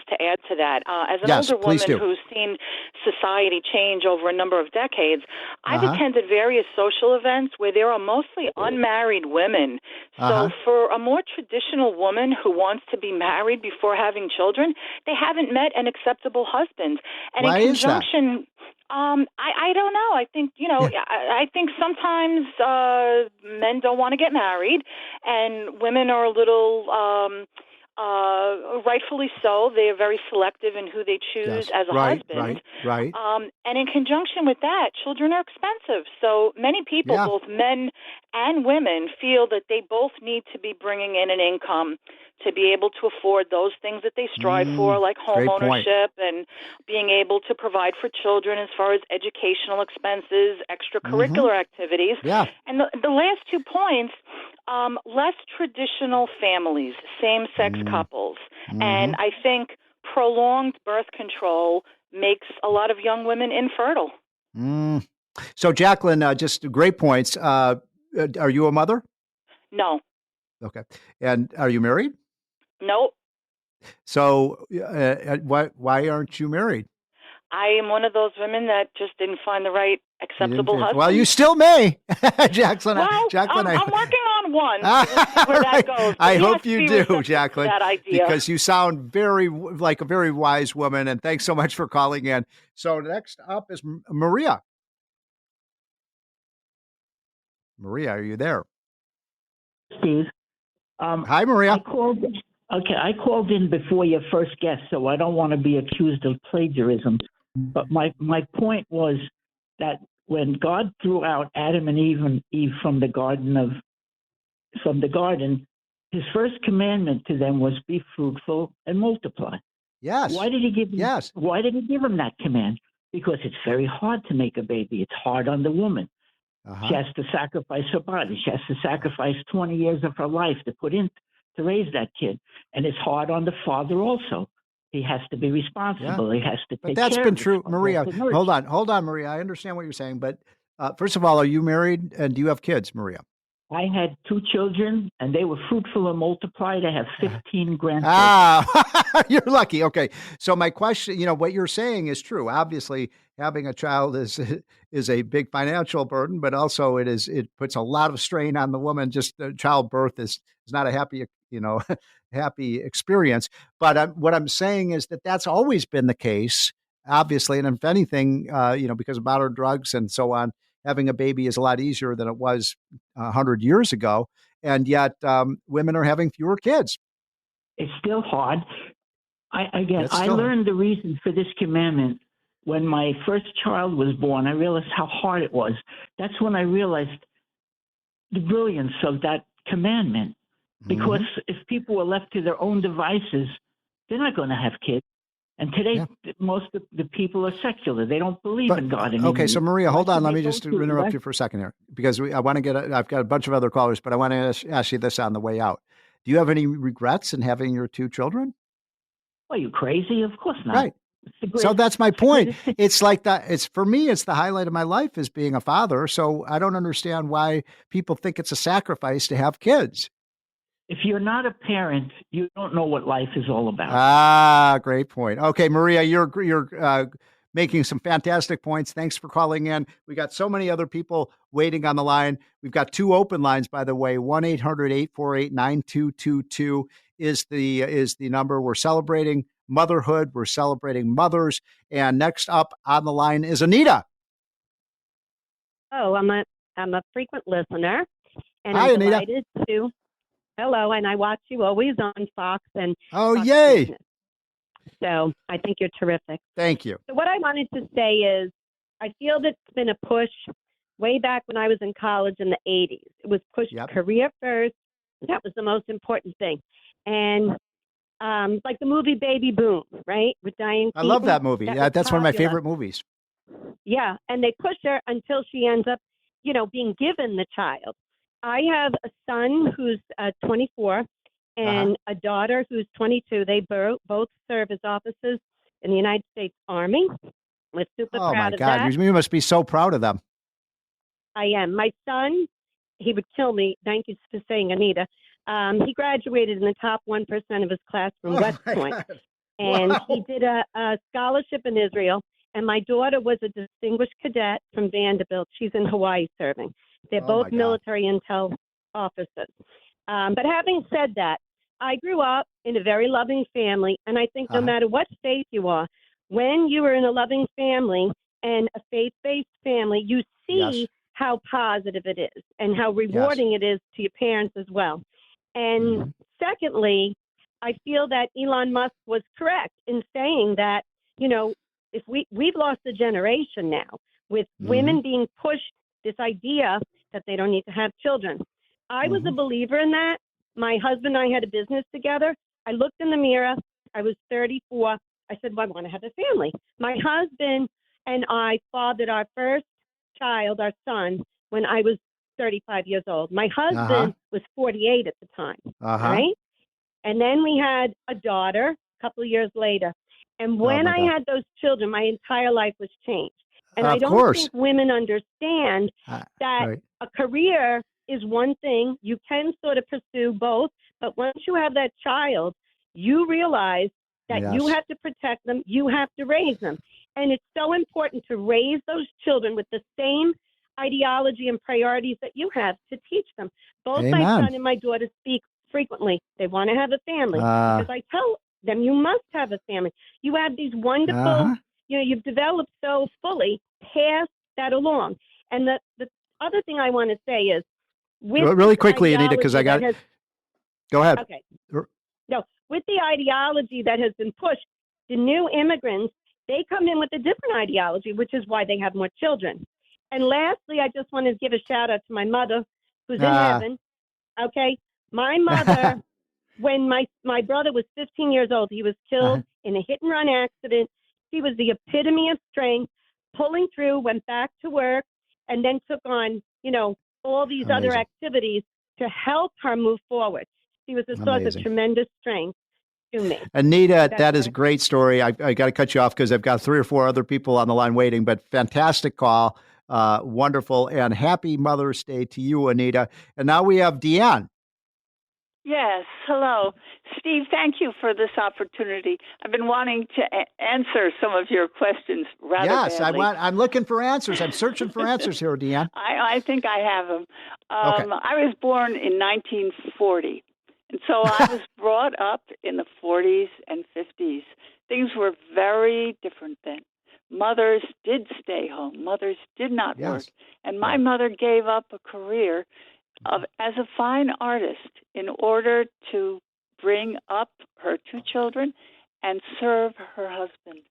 to add to that. As an older woman who's seen society change over a number of decades, I've attended various social events where there are mostly unmarried women. So for a more traditional woman who wants to be married before having children, they haven't met an acceptable husband. And Why in is that? conjunction, I don't know. I think, I think sometimes men don't want to get married, and women are a little rightfully so. They are very selective in who they choose as a husband. Right. And in conjunction with that, children are expensive. So many people, both men and women, feel that they both need to be bringing in an income to be able to afford those things that they strive for, like home ownership and being able to provide for children as far as educational expenses, extracurricular activities. Yeah. And the last 2 points, less traditional families, same-sex couples. And I think prolonged birth control makes a lot of young women infertile. So, Jacqueline, just great points. Are you a mother? No. Okay. And are you married? Nope. So why aren't you married? I am one of those women that just didn't find the right acceptable husband. Well, you still may, Jacqueline. Well, Jacqueline, I'm working on one. We'll see where that goes. I hope you do, Jacqueline, that idea. because you sound like a very wise woman. And thanks so much for calling in. So next up is Maria. Maria, are you there? Steve. Hi, Maria. I called in before your first guest, so I don't want to be accused of plagiarism. But my point was that when God threw out Adam and Eve from the garden, his first commandment to them was be fruitful and multiply. Yes. Why did he give them, Why did he give them that command? because it's very hard to make a baby. It's hard on the woman. She has to sacrifice her body. She has to sacrifice 20 years of her life to put in to raise that kid. And it's hard on the father also. He has to be responsible. He has to take care. But that's been true, Maria. Hold on, Maria. I understand what you're saying, but first of all, are you married and do you have kids, Maria? I had 2 children, and they were fruitful and multiplied. I have 15 grandchildren. You're lucky. Okay. So my question, what you're saying is true. Obviously, having a child is a big financial burden, but also it puts a lot of strain on the woman. Just childbirth is not a happy, happy experience. But what I'm saying is that that's always been the case, obviously. And if anything, because of modern drugs and so on, having a baby is a lot easier than it was 100 years ago. And yet women are having fewer kids. It's still hard. I learned the reason for this commandment when my first child was born. I realized how hard it was. That's when I realized the brilliance of that commandment. Because if people were left to their own devices, they're not going to have kids. And today, most of the people are secular. They don't believe in God anymore. Okay, so Maria, hold on. Let me just interrupt you for a second here, because I've got a bunch of other callers, but I want to ask you this on the way out. Do you have any regrets in having your 2 children? Are you crazy? Of course not. Right. So that's my point. It's like that. For me, it's the highlight of my life is being a father. So I don't understand why people think it's a sacrifice to have kids. If you're not a parent, you don't know what life is all about. Great point. Okay, Maria, you're making some fantastic points. Thanks for calling in. We got so many other people waiting on the line. We've got 2 open lines, by the way. 1-800-848-9222 is the number. We're celebrating motherhood. We're celebrating mothers. And next up on the line is Anita. Oh, I'm a frequent listener, and Hi, I'm Anita. delighted to. Hello, and I watch you always on Fox and. Oh, Fox yay! Business. So I think you're terrific. Thank you. So what I wanted to say is, I feel that it's been a push way back when I was in college in the 80s. It was pushed career first. That was the most important thing, and like the movie Baby Boom, right, with Diane Keaton. I love that movie. That's one of my popular. favorite movies. Yeah, and they push her until she ends up, being given the child. I have a son who's 24 and a daughter who's 22. They both serve as officers in the United States Army. We're super proud of that. Oh, my God. You must be so proud of them. I am. My son, he would kill me. Thank you for saying, Anita. He graduated in the top 1% of his class from West Point. And he did a scholarship in Israel. And my daughter was a distinguished cadet from Vanderbilt. She's in Hawaii serving. They're both military intel officers. But having said that, I grew up in a very loving family, and I think no matter what faith you are, when you are in a loving family and a faith-based family, you see how positive it is and how rewarding it is to your parents as well. And secondly, I feel that Elon Musk was correct in saying that, if we've lost a generation now with women being pushed this idea that they don't need to have children. I was a believer in that. My husband and I had a business together. I looked in the mirror. I was 34. I said, well, I want to have a family. My husband and I fathered our first child, our son, when I was 35 years old. My husband was 48 at the time, right? And then we had a daughter a couple of years later. And when I had those children, my entire life was changed. And I don't think women understand that a career is one thing. You can sort of pursue both. But once you have that child, you realize that you have to protect them. You have to raise them. And it's so important to raise those children with the same ideology and priorities that you have to teach them. Both my son and my daughter speak frequently. They want to have a family. Because I tell them, you must have a family. You have these wonderful, you've developed so fully, pass that along. And the other thing I want to say is, really quickly, Anita, because I got go ahead. Okay. No, with the ideology that has been pushed, the new immigrants, they come in with a different ideology, which is why they have more children. And lastly, I just want to give a shout out to my mother, who's in heaven. Okay. My mother, when my brother was 15 years old, he was killed in a hit and run accident. She was the epitome of strength. pulling through, went back to work, and then took on, all these other activities to help her move forward. She was a source of tremendous strength to me. Anita, that is a great story. I got to cut you off because I've got 3 or 4 other people on the line waiting, but fantastic call. Wonderful. And happy Mother's Day to you, Anita. And now we have Deanne. Yes. Hello. Steve, thank you for this opportunity. I've been wanting to answer some of your questions rather badly. I'm looking for answers. I'm searching for answers here, Deanne. I think I have them. Okay. I was born in 1940, and so I was brought up in the 40s and 50s. Things were very different then. Mothers did stay home. Mothers did not work. And my mother gave up a career as a fine artist in order to bring up her 2 children and serve her husband.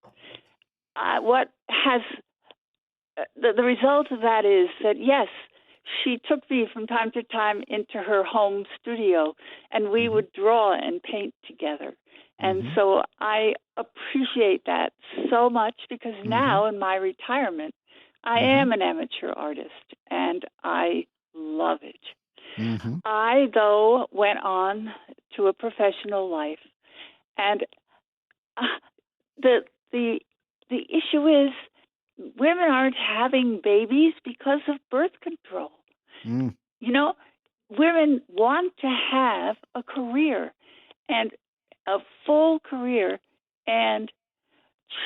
The result of that is that, yes, she took me from time to time into her home studio, and we would draw and paint together. And so I appreciate that so much because now in my retirement, I am an amateur artist, and I love it. I, though, went on to a professional life, and the issue is women aren't having babies because of birth control. Women want to have a career, and a full career, and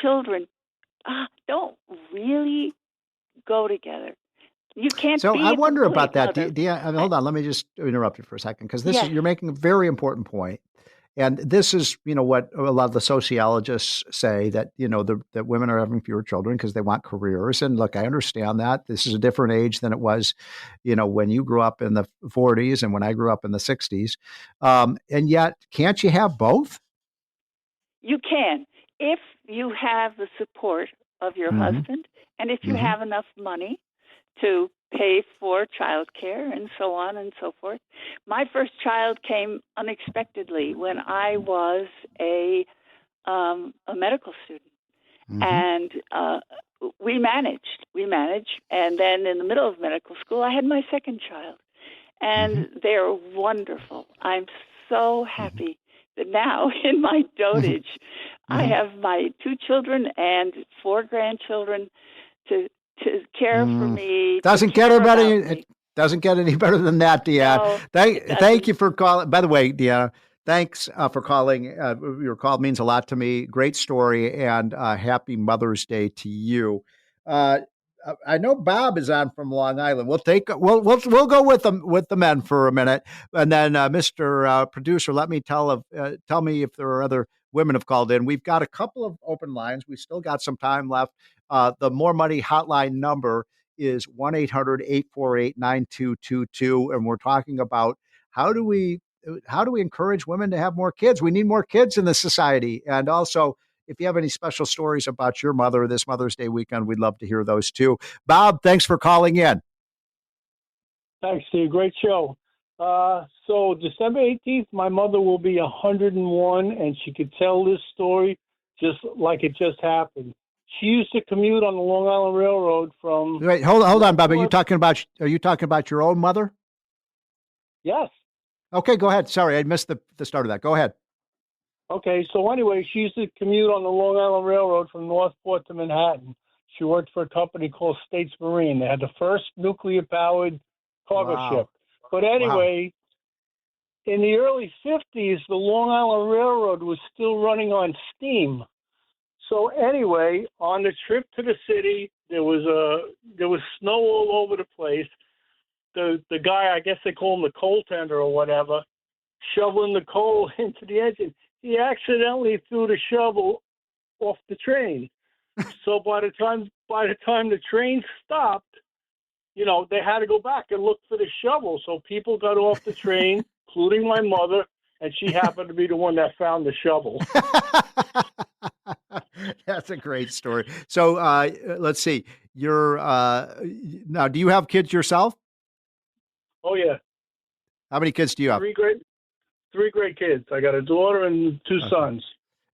children don't really go together. You can't. So I wonder about that. Deanne, hold on. Let me just interrupt you for a second because you're making a very important point. And this is, what a lot of the sociologists say that, that women are having fewer children because they want careers. And look, I understand that. This is a different age than it was, when you grew up in the 40s and when I grew up in the 60s. And yet, can't you have both? You can, if you have the support of your husband and if you have enough money to pay for childcare and so on and so forth. My first child came unexpectedly when I was a medical student, and we managed. And then in the middle of medical school, I had my second child, and they're wonderful. I'm so happy that now in my dotage, I have my 2 children and 4 grandchildren to care for me. Doesn't get any better than that, Deanna. No, thank you for calling. By the way, Deanna, thanks for calling. Your call means a lot to me. Great story, and happy Mother's Day to you. I know Bob is on from Long Island. We'll go with the men for a minute, and then Mr. Producer, let me tell me if there are other women have called in. We've got a couple of open lines. We still got some time left. The More Money hotline number is 1-800-848-9222. And we're talking about how do we encourage women to have more kids? We need more kids in the society. And also, if you have any special stories about your mother this Mother's Day weekend, we'd love to hear those too. Bob, thanks for calling in. Thanks, Steve. Great show. So December 18th, my mother will be 101, and she could tell this story just like it just happened. She used to commute on the Long Island Railroad from. Wait, hold on, Bob. Are you talking about your own mother? Yes. Okay, go ahead. Sorry, I missed the start of that. Go ahead. Okay, so anyway, she used to commute on the Long Island Railroad from Northport to Manhattan. She worked for a company called States Marine. They had the first nuclear-powered cargo ship. But anyway, in the early 50s, the Long Island Railroad was still running on steam. So anyway, on the trip to the city, there was snow all over the place. The guy, I guess they call him the coal tender or whatever, shoveling the coal into the engine. He accidentally threw the shovel off the train. So by the time the train stopped, they had to go back and look for the shovel. So people got off the train, including my mother, and she happened to be the one that found the shovel. That's a great story. So let's see. Now, do you have kids yourself? Oh, yeah. How many kids do you have? Three great kids. I got a daughter and 2 sons.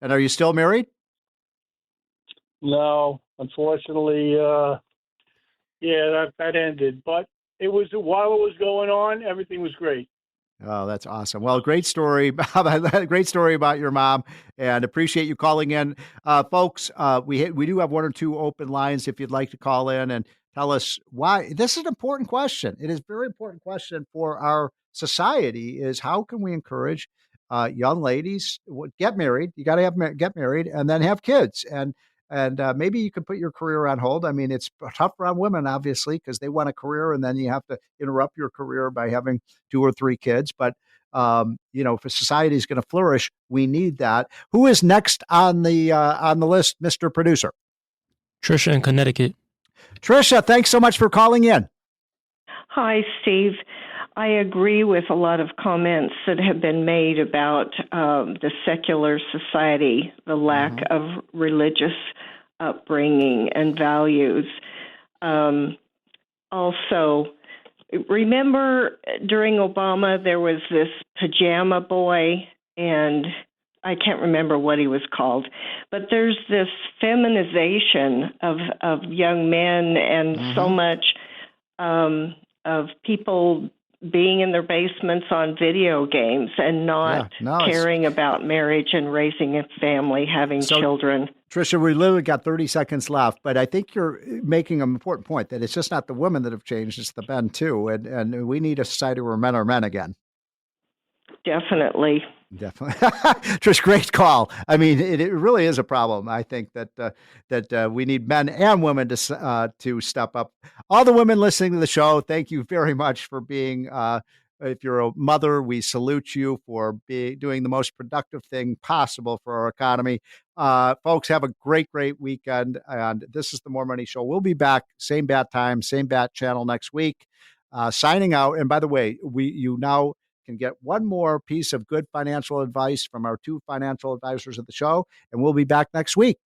And are you still married? No, unfortunately, that ended. But while it was going on, everything was great. Oh, that's awesome. Well, great story. Great story about your mom, and appreciate you calling in. Folks, we do have one or two open lines if you'd like to call in and tell us why. This is an important question. It is a very important question for our society, is how can we encourage young ladies get married? You got to get married and then have kids. And maybe you could put your career on hold. I mean, it's tougher on women, obviously, because they want a career and then you have to interrupt your career by having 2 or 3 kids. But, if society is going to flourish, we need that. Who is next on the list, Mr. Producer? Trisha in Connecticut. Trisha, thanks so much for calling in. Hi, Steve. I agree with a lot of comments that have been made about the secular society, the lack of religious upbringing and values. Also, remember during Obama, there was this pajama boy, and I can't remember what he was called, but there's this feminization of young men and so much of people being in their basements on video games and not caring about marriage and raising a family, having children. Trisha, we literally got 30 seconds left, but I think you're making an important point that it's just not the women that have changed, it's the men too. And we need a society where men are men again. Definitely. Trish, great call. I mean, it really is a problem. I think that we need men and women to step up. All the women listening to the show, thank you very much for being. If you're a mother, we salute you for doing the most productive thing possible for our economy. Folks, have a great weekend. And this is the More Money Show. We'll be back, same bat time, same bat channel next week. Signing out. And by the way, you now can get one more piece of good financial advice from our 2 financial advisors of the show, and we'll be back next week.